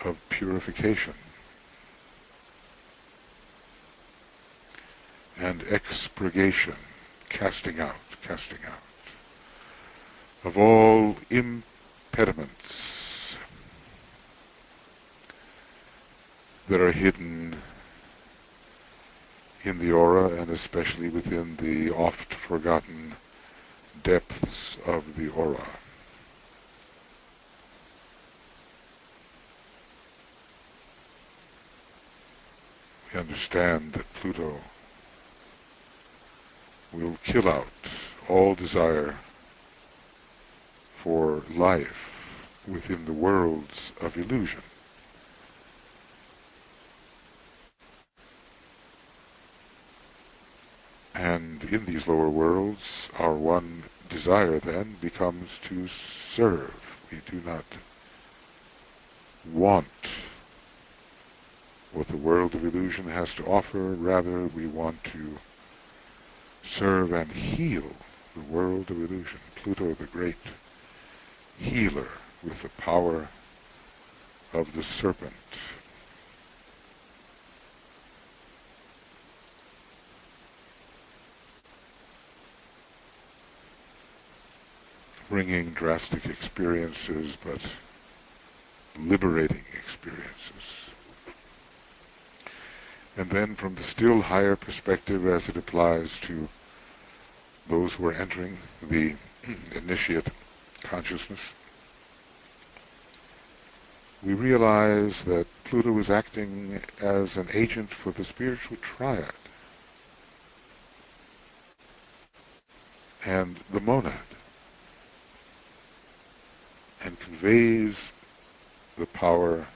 of purification and expurgation, casting out of all impediments that are hidden in the aura, and especially within the oft forgotten depths of the aura. We understand that Pluto will kill out all desire for life within the worlds of illusion. And in these lower worlds, our one desire then becomes to serve. We do not want what the world of illusion has to offer. Rather, we want to serve and heal the world of illusion. Pluto, the great healer with the power of the serpent. Bringing drastic experiences, but liberating experiences. And then from the still higher perspective as it applies to those who are entering the initiate consciousness, we realize that Pluto is acting as an agent for the spiritual triad and the monad, and conveys the power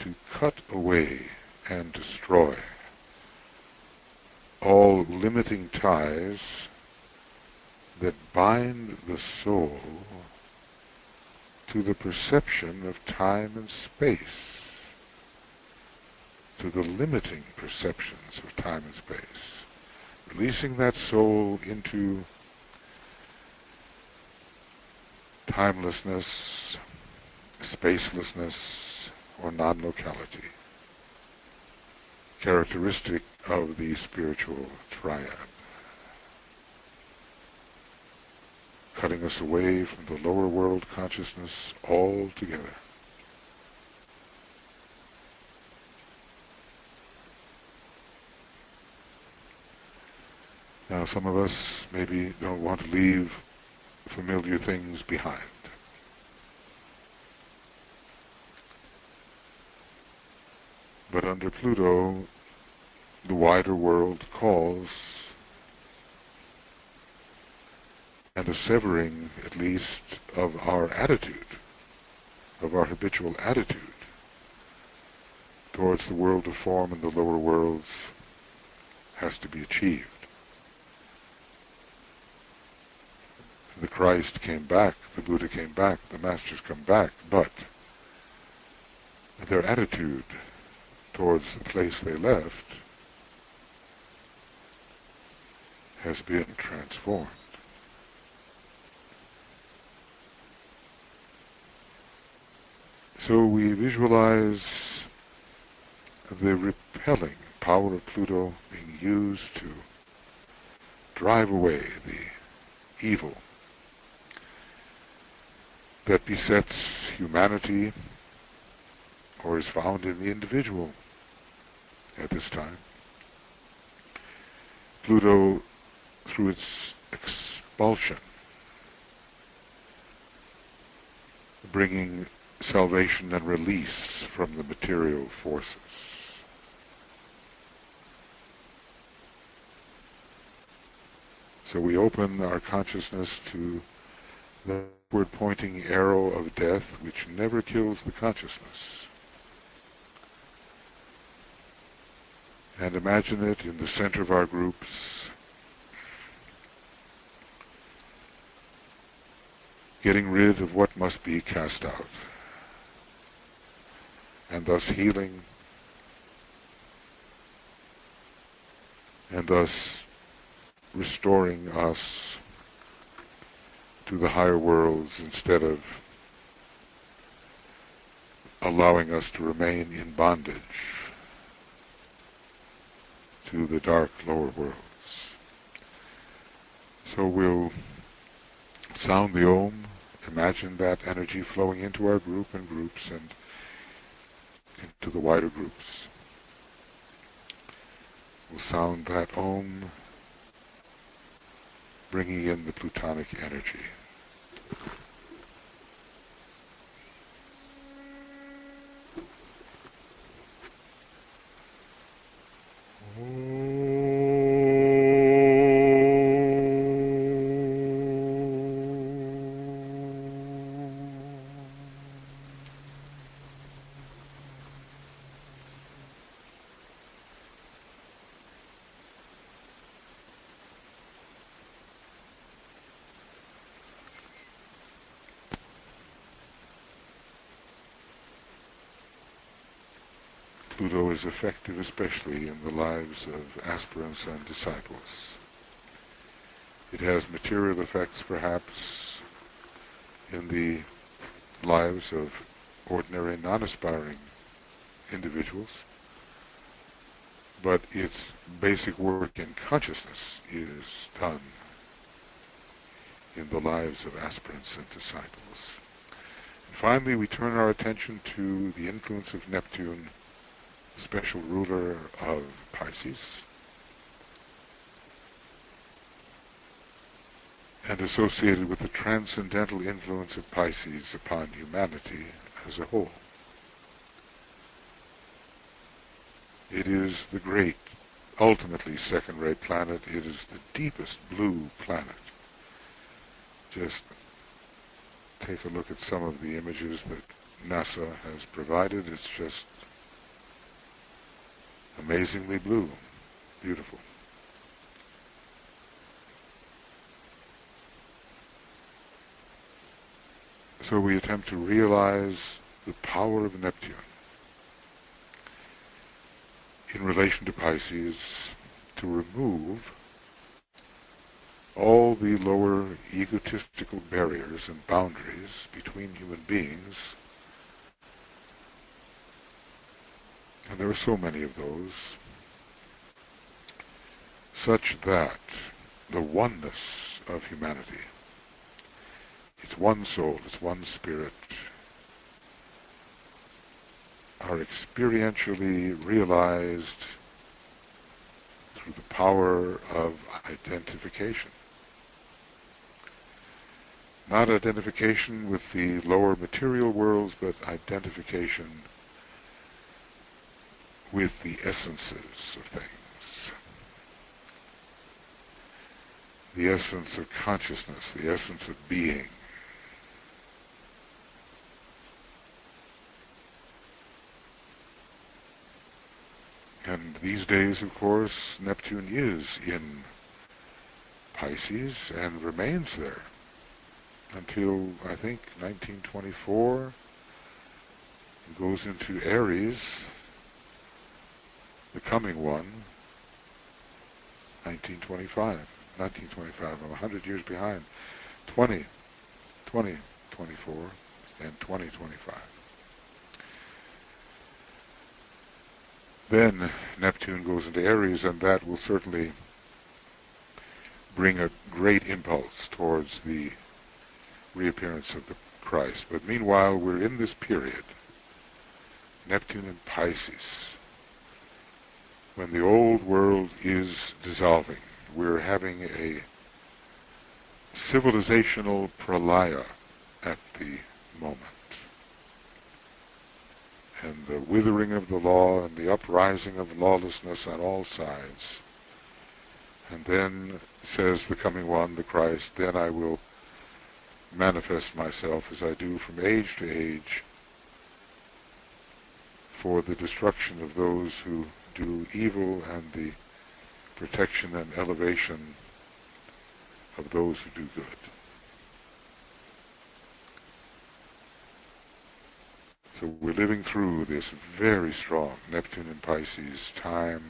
to cut away and destroy all limiting ties that bind the soul to the perception of time and space, to the limiting perceptions of time and space, releasing that soul into timelessness, spacelessness, or non-locality, characteristic of the spiritual triad, cutting us away from the lower world consciousness altogether. Now, some of us maybe don't want to leave familiar things behind. But under Pluto, the wider world calls, and a severing, at least, of our attitude, of our habitual attitude towards the world of form and the lower worlds has to be achieved. The Christ came back, the Buddha came back, the Masters come back, but their attitude towards the place they left has been transformed. So we visualize the repelling power of Pluto being used to drive away the evil that besets humanity or is found in the individual at this time. Pluto, through its expulsion bringing salvation and release from the material forces. So we open our consciousness to the upward pointing arrow of death, which never kills the consciousness. And imagine it in the center of our groups, getting rid of what must be cast out, and thus healing, and thus restoring us to the higher worlds instead of allowing us to remain in bondage to the dark lower worlds. So we'll sound the Om, imagine that energy flowing into our group and groups and into the wider groups. We'll sound that Om, bringing in the Plutonic energy. Pluto is effective especially in the lives of aspirants and disciples. It has material effects perhaps in the lives of ordinary non-aspiring individuals, but its basic work in consciousness is done in the lives of aspirants and disciples. And finally, we turn our attention to the influence of Neptune, special ruler of Pisces, and associated with the transcendental influence of Pisces upon humanity as a whole. It is the great, ultimately second-rate planet. It is the deepest blue planet. Just take a look at some of the images that NASA has provided. It's just amazingly blue, beautiful. So we attempt to realize the power of Neptune in relation to Pisces, to remove all the lower egotistical barriers and boundaries between human beings. And there are so many of those, such that the oneness of humanity, it's one soul, it's one spirit, are experientially realized through the power of identification. Not identification with the lower material worlds, but identification with the essences of things. The essence of consciousness, the essence of being. And these days, of course, Neptune is in Pisces and remains there until, I think, 1924. It goes into Aries, the coming one, 1925. 1925, I'm 100 years behind. 2024, and 2025. Then Neptune goes into Aries, and that will certainly bring a great impulse towards the reappearance of the Christ. But meanwhile, we're in this period, Neptune in Pisces, when the old world is dissolving. We're having a civilizational pralaya at the moment. And the withering of the law and the uprising of lawlessness on all sides. And then, says the coming one, the Christ, then I will manifest myself as I do from age to age for the destruction of those who do evil and the protection and elevation of those who do good. So we're living through this very strong Neptune and Pisces time,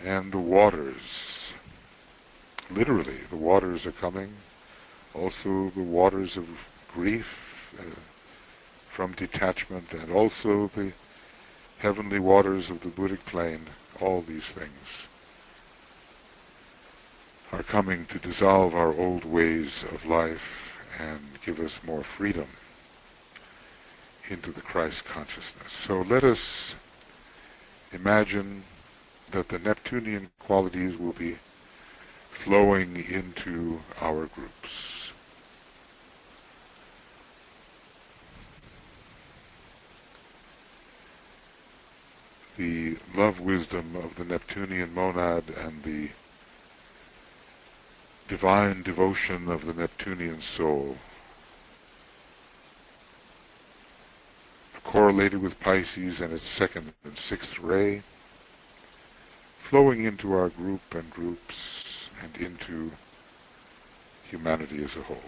and the waters, literally the waters are coming, also the waters of grief from detachment, and also the heavenly waters of the Buddhic plane. All these things are coming to dissolve our old ways of life and give us more freedom into the Christ consciousness. So let us imagine that the Neptunian qualities will be flowing into our groups. The love wisdom of the Neptunian monad and the divine devotion of the Neptunian soul, correlated with Pisces and its second and sixth ray, flowing into our group and groups and into humanity as a whole.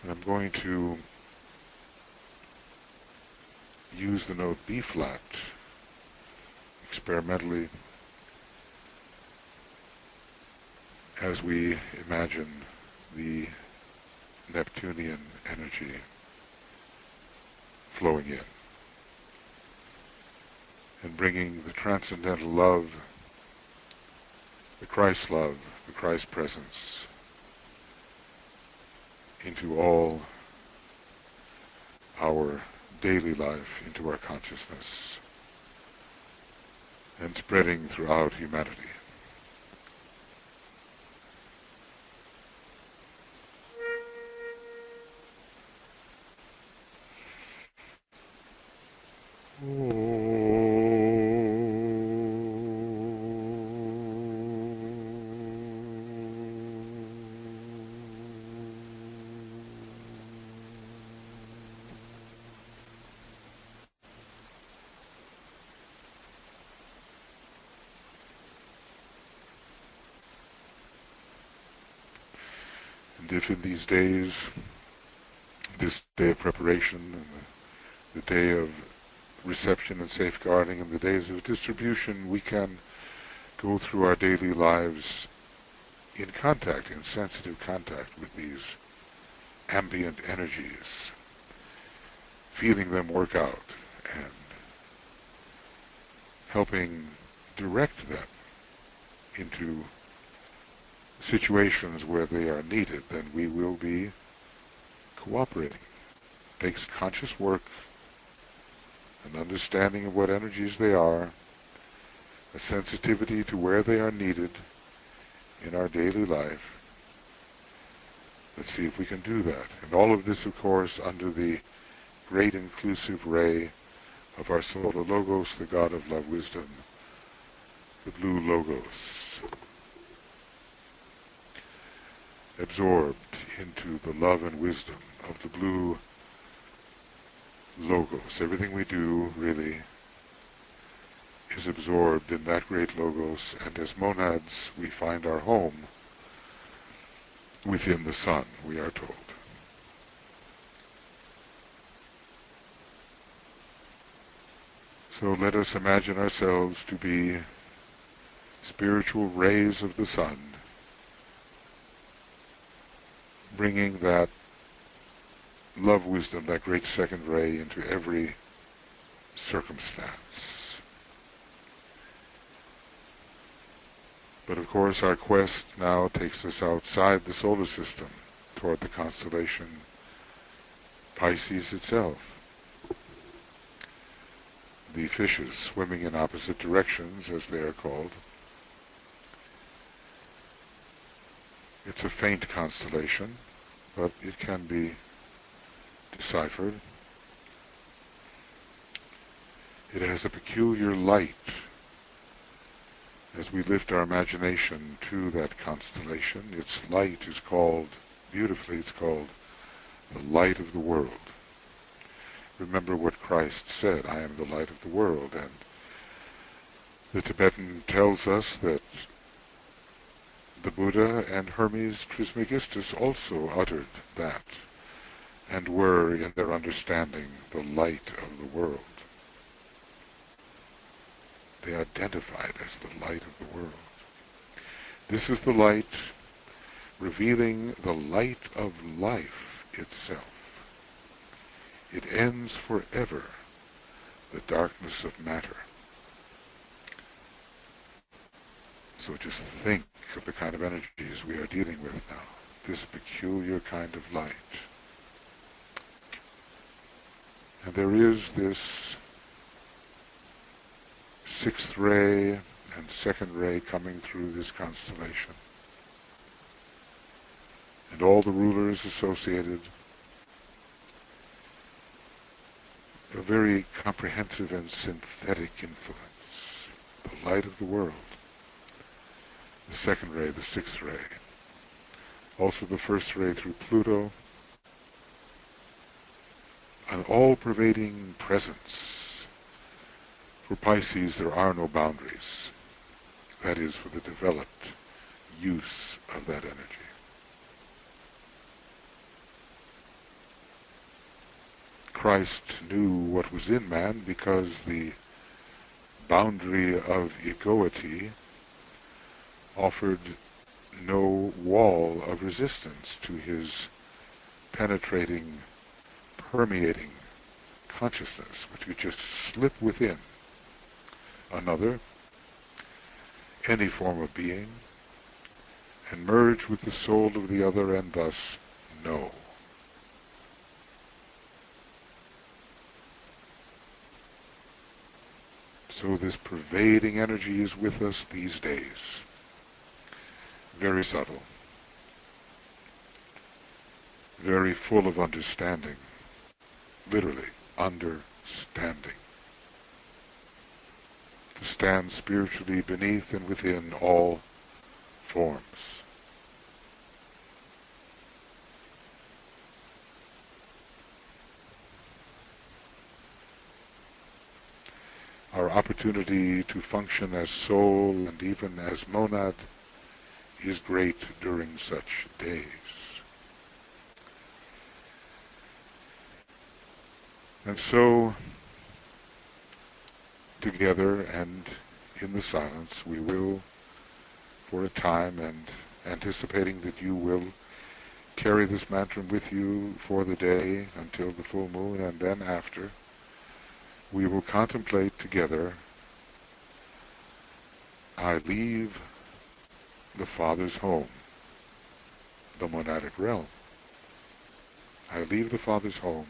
And I'm going to use the note B flat experimentally as we imagine the Neptunian energy flowing in and bringing the transcendental love, the Christ love, the Christ presence into all our daily life, into our consciousness, and spreading throughout humanity. And if in these days, this day of preparation and the day of reception and safeguarding and the days of distribution, we can go through our daily lives in contact, in sensitive contact with these ambient energies, feeling them work out and helping direct them into situations where they are needed, then we will be cooperating. It takes conscious work, an understanding of what energies they are, a sensitivity to where they are needed in our daily life. Let's see if we can do that. And all of this, of course, under the great inclusive ray of our Solar Logos, the God of Love Wisdom, the Blue Logos, absorbed into the love and wisdom of the Blue Logos. Everything we do, really, is absorbed in that great Logos, and as monads, we find our home within the sun, we are told. So let us imagine ourselves to be spiritual rays of the sun, bringing that love wisdom, that great second ray, into every circumstance. But of course our quest now takes us outside the solar system, toward the constellation Pisces itself. the fishes swimming in opposite directions, as they are called. It's a faint constellation, but it can be deciphered. It has a peculiar light. As we lift our imagination to that constellation, its light is called, beautifully, it's called the light of the world. Remember what Christ said, I am the light of the world. And the Tibetan tells us that the Buddha and Hermes Trismegistus also uttered that, and were, in their understanding, the light of the world. They identified as the light of the world. This is the light revealing the light of life itself. It ends forever the darkness of matter. So just think of the kind of energies we are dealing with now. This peculiar kind of light. And there is this sixth ray and second ray coming through this constellation. And all the rulers associated. A very comprehensive and synthetic influence. The light of the world. The second ray, the sixth ray. Also the first ray through Pluto. An all-pervading presence. For Pisces, there are no boundaries. That is, for the developed use of that energy. Christ knew what was in man because the boundary of egoity offered no wall of resistance to his penetrating, permeating consciousness, which could just slip within another, any form of being, and merge with the soul of the other, and thus know. So this pervading energy is with us these days. Very subtle. Very full of understanding. Literally, understanding. To stand spiritually beneath and within all forms. Our opportunity to function as soul and even as monad is great during such days. And so, together and in the silence, we will, for a time, and anticipating that you will carry this mantra with you for the day until the full moon, and then after, we will contemplate together, I leave the Father's home, the monadic realm. I leave the Father's home,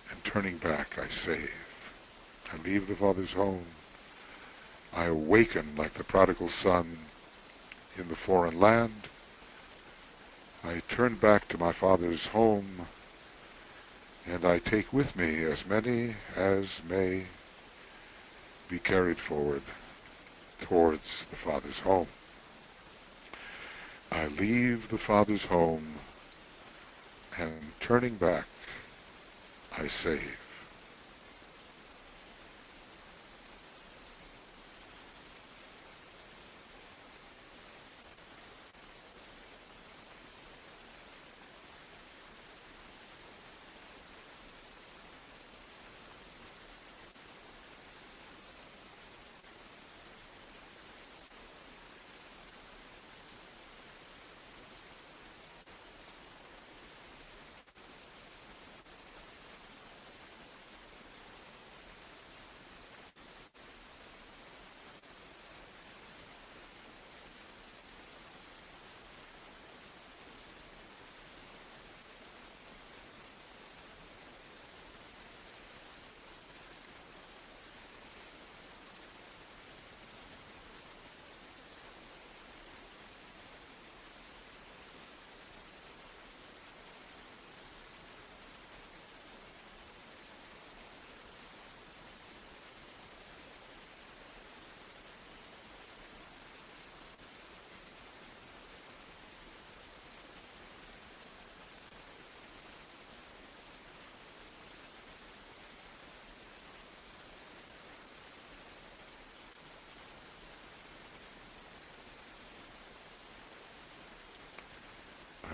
and turning back, I save. I leave the Father's home. I awaken like the prodigal son in the foreign land. I turn back to my Father's home, and I take with me as many as may be carried forward towards the Father's home. I leave the Father's home, and turning back, I save.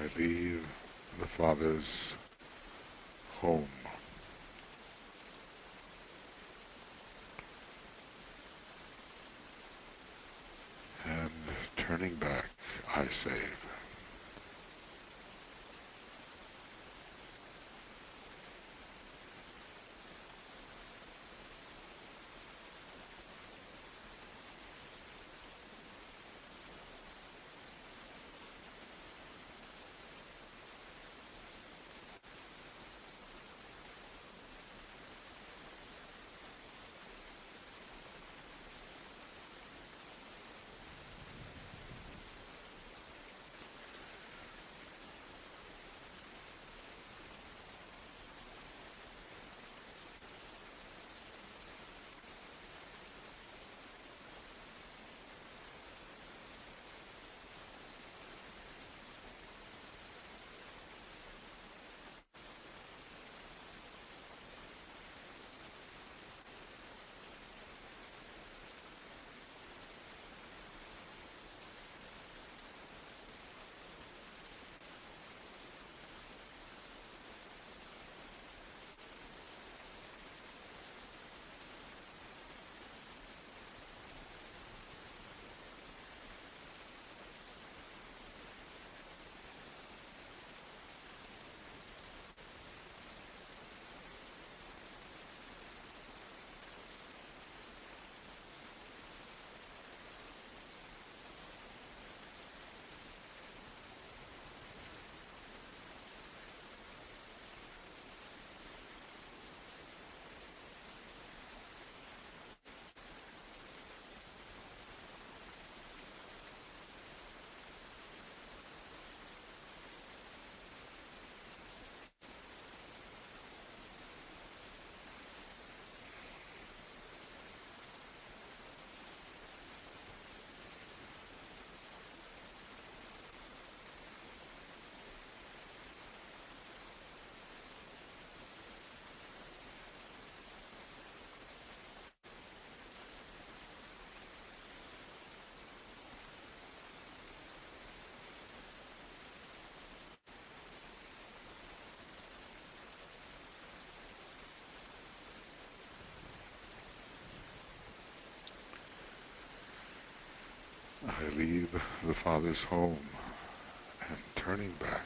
I leave the Father's home, and turning back, I save. I leave the Father's home, and turning back,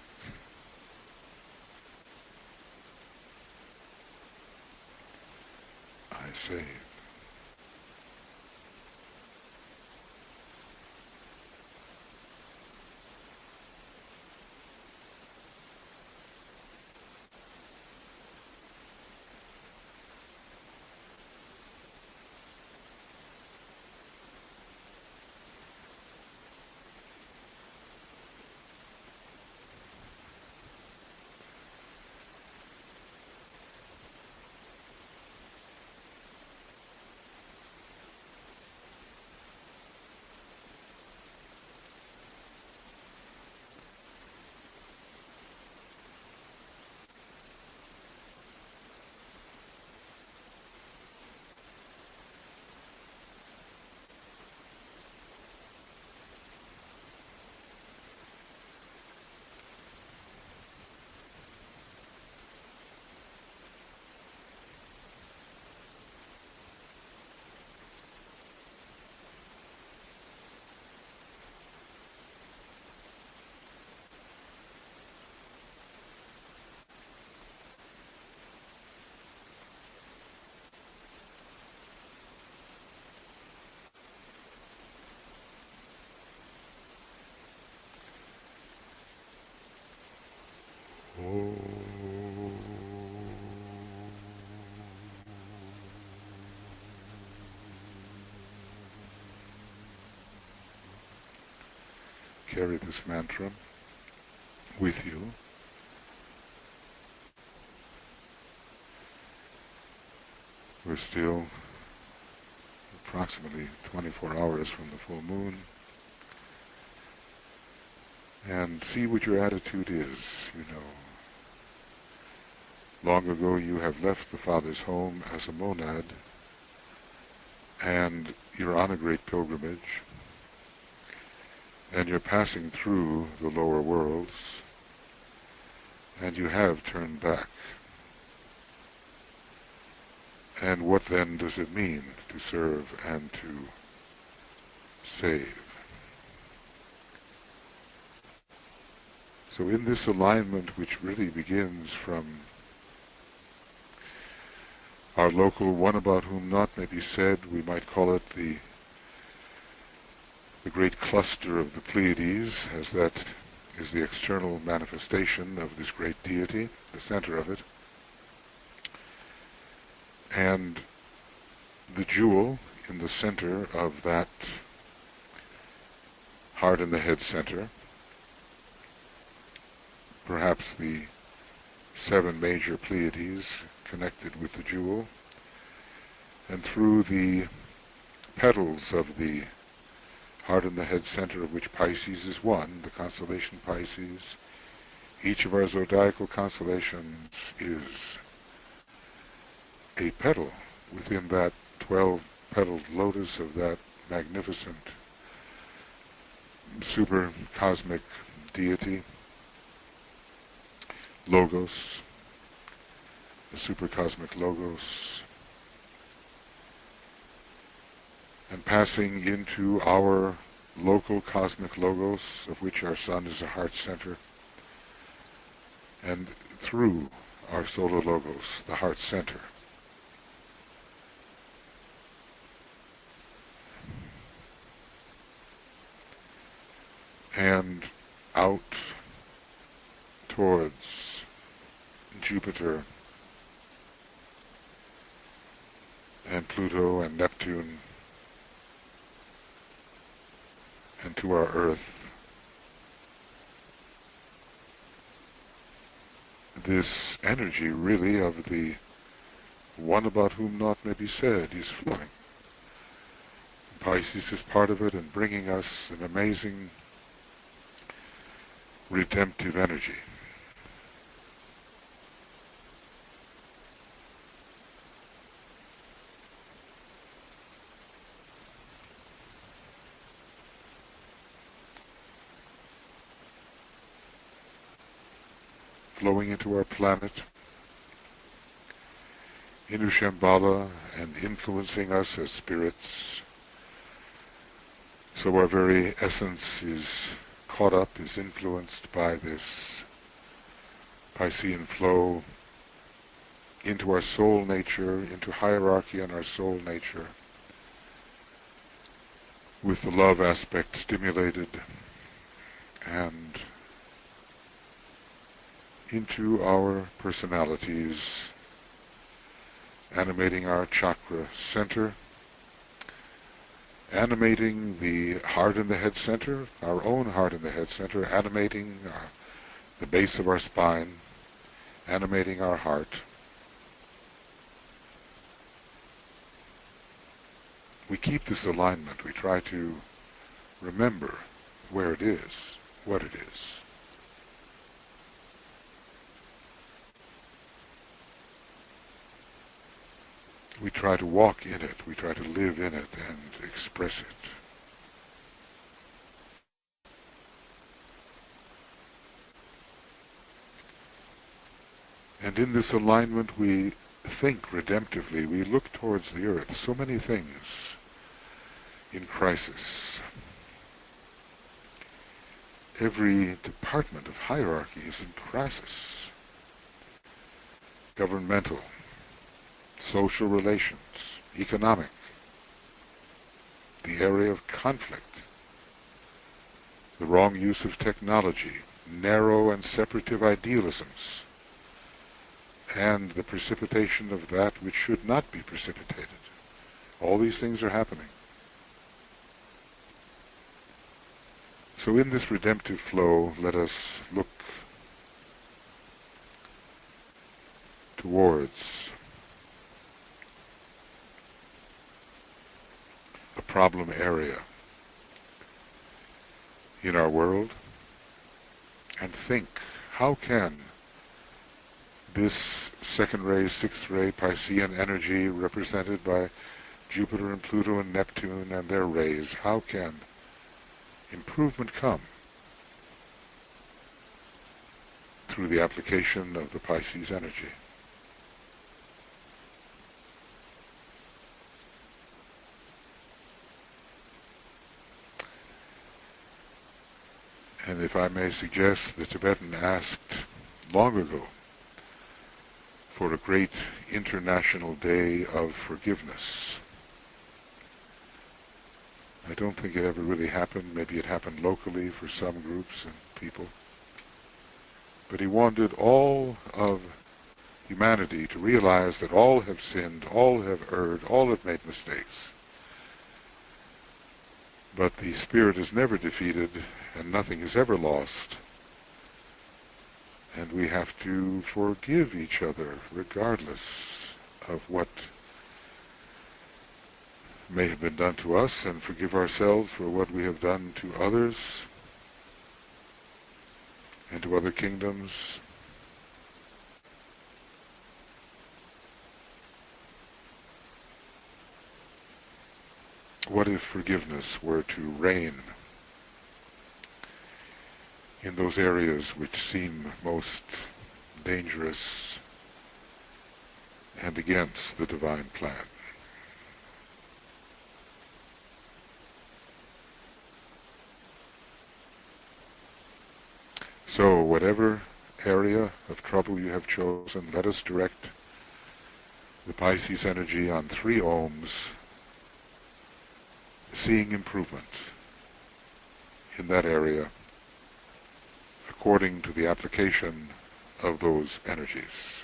I save. Carry this mantra with you. We're still approximately 24 hours from the full moon. And see what your attitude is. You know, long ago you have left the Father's home as a monad, and you're on a great pilgrimage, and you're passing through the lower worlds, and you have turned back. And what then does it mean to serve and to save? So in this alignment, which really begins from our local one about whom naught may be said, we might call it the great cluster of the Pleiades, as that is the external manifestation of this great deity, the center of it. And the jewel in the center of that heart in the head center, perhaps the 7 major Pleiades connected with the jewel, and through the petals of the heart in the head center, of which Pisces is one, the constellation Pisces. Each of our zodiacal constellations is a petal within that 12-petaled lotus of that magnificent super cosmic deity, Logos, the super cosmic Logos, and passing into our local cosmic Logos, of which our sun is a heart center, and through our solar Logos, the heart center. And out towards Jupiter and Pluto and Neptune, and to our Earth. This energy, really, of the one about whom naught may be said is flowing. Pisces is part of it and bringing us an amazing redemptive energy. Flowing into our planet, into Shambhala, and influencing us as spirits. So our very essence is caught up, is influenced by this Piscean flow into our soul nature, into hierarchy and our soul nature, with the love aspect stimulated, and into our personalities, animating our chakra center, animating the heart in the head center, our own heart in the head center, animating the base of our spine, animating our heart. We keep this alignment. We try to remember where it is, what it is. We try to walk in it, we try to live in it and express it. And in this alignment we think redemptively, we look towards the earth. So many things in crisis. Every department of hierarchy is in crisis. Governmental, social relations, economic, the area of conflict, the wrong use of technology, narrow and separative idealisms, and the precipitation of that which should not be precipitated. All these things are happening. So in this redemptive flow, let us look towards a problem area in our world and think, how can this second ray, sixth ray, Piscean energy represented by Jupiter and Pluto and Neptune and their rays, how can improvement come through the application of the Pisces energy. And if I may suggest, the Tibetan asked long ago for a great international day of forgiveness. I don't think it ever really happened. Maybe it happened locally for some groups and people. But he wanted all of humanity to realize that all have sinned, all have erred, all have made mistakes. But the spirit is never defeated, and nothing is ever lost. And we have to forgive each other, regardless of what may have been done to us, and forgive ourselves for what we have done to others and to other kingdoms. What if forgiveness were to reign in those areas which seem most dangerous and against the divine plan? So, whatever area of trouble you have chosen, let us direct the Pisces energy on 3 ohms, seeing improvement in that area according to the application of those energies.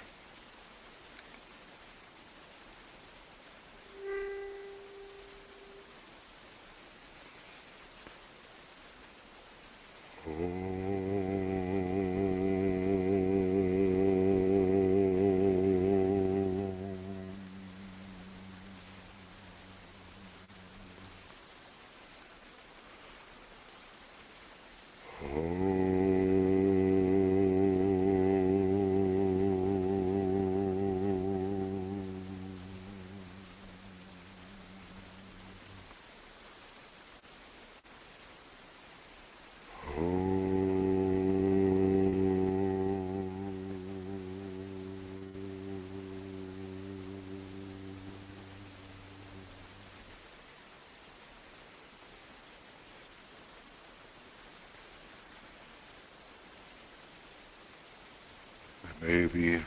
May the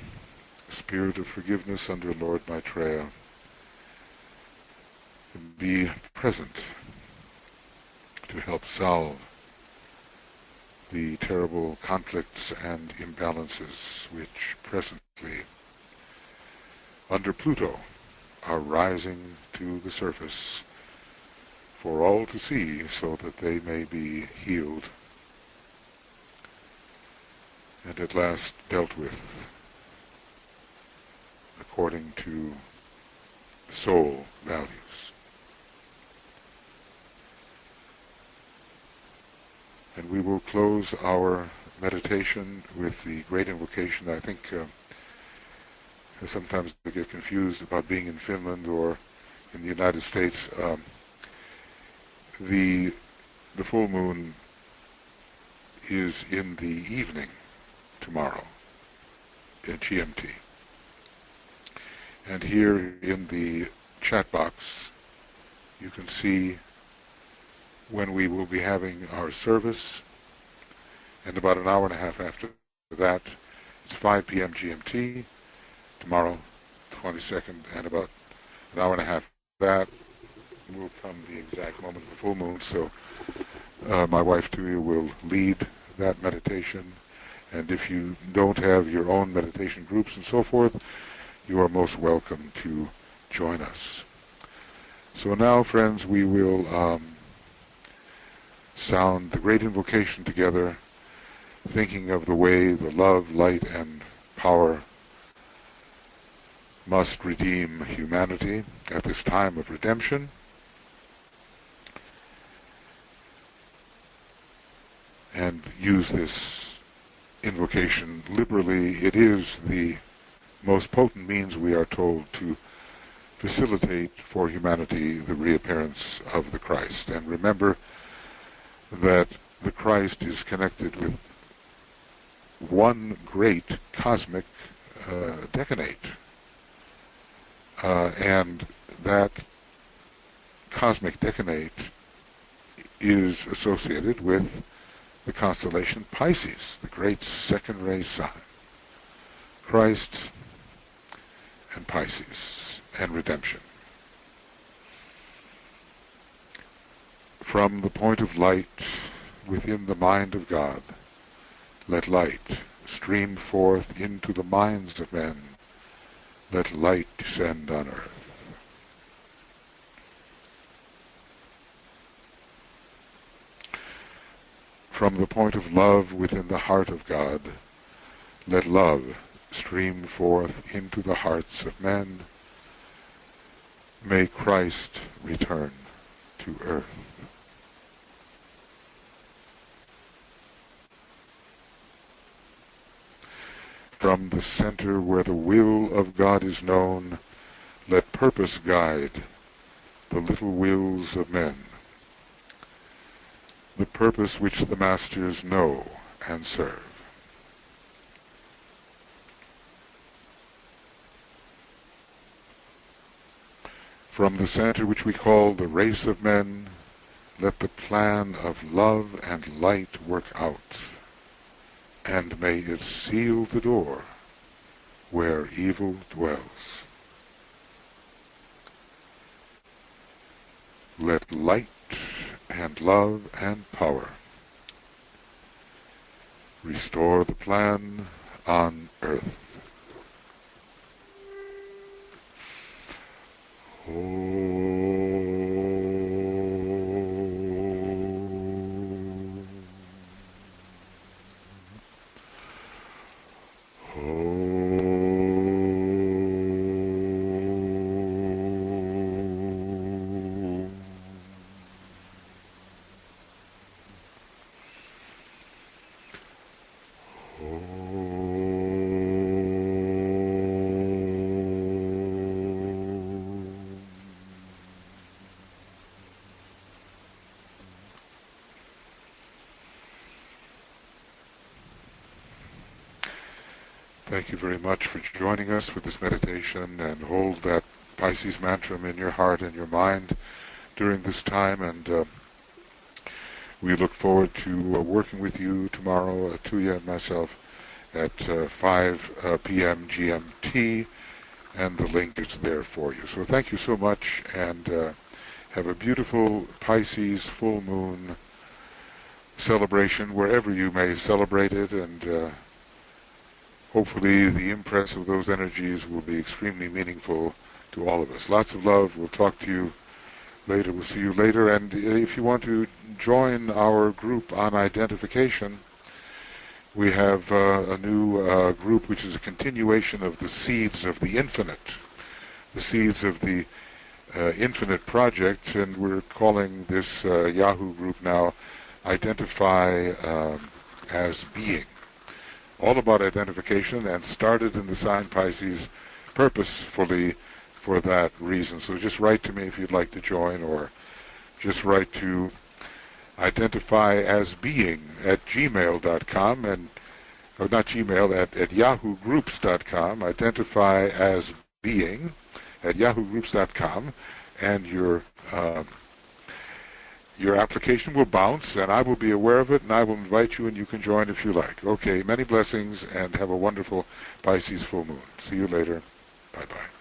spirit of forgiveness under Lord Maitreya be present to help solve the terrible conflicts and imbalances which presently, under Pluto, are rising to the surface for all to see, so that they may be healed and at last dealt with according to soul values. And we will close our meditation with the great invocation. I think sometimes I get confused about being in Finland or in the United States. The full moon is in the evening tomorrow in GMT. And here in the chat box you can see when we will be having our service, and about an hour and a half after that, it's 5 p.m. GMT tomorrow, 22nd, and about an hour and a half after that will come the exact moment of the full moon. So my wife Tuya will lead that meditation, and if you don't have your own meditation groups and so forth, you are most welcome to join us. So now, friends, we will sound the great invocation together, thinking of the way the love, light, and power must redeem humanity at this time of redemption. And use this invocation liberally. It is the most potent means, we are told, to facilitate for humanity the reappearance of the Christ. And remember that the Christ is connected with one great cosmic decanate. And that cosmic decanate is associated with the constellation Pisces, the great second-ray sign. Christ and Pisces and redemption. From the point of light within the mind of God, let light stream forth into the minds of men. Let light descend on earth. From the point of love within the heart of God, let love stream forth into the hearts of men. May Christ return to earth. From the center where the will of God is known, let purpose guide the little wills of men, the purpose which the masters know and serve. From the center which we call the race of men, let the plan of love and light work out, and may it seal the door where evil dwells. Let light and love and power restore the plan on earth. Thank you very much for joining us with this meditation, and hold that Pisces mantra in your heart and your mind during this time, and we look forward to working with you tomorrow, Tuya and myself, at 5 p.m. GMT, and the link is there for you. So thank you so much, and have a beautiful Pisces full moon celebration wherever you may celebrate it, and hopefully the impress of those energies will be extremely meaningful to all of us. Lots of love. We'll talk to you later. We'll see you later. And if you want to join our group on identification, we have a new group which is a continuation of the Seeds of the Infinite, the Seeds of the Infinite Project, and we're calling this Yahoo group now Identify as Being. All about identification, and started in the sign Pisces purposefully for that reason. So just write to me if you'd like to join, or just write to identifyasbeing at gmail.com, and or not Gmail, at yahoogroups.com, identifyasbeing at yahoogroups.com, and your application will bounce, and I will be aware of it, and I will invite you, and you can join if you like. Okay, many blessings, and have a wonderful Pisces full moon. See you later. Bye-bye.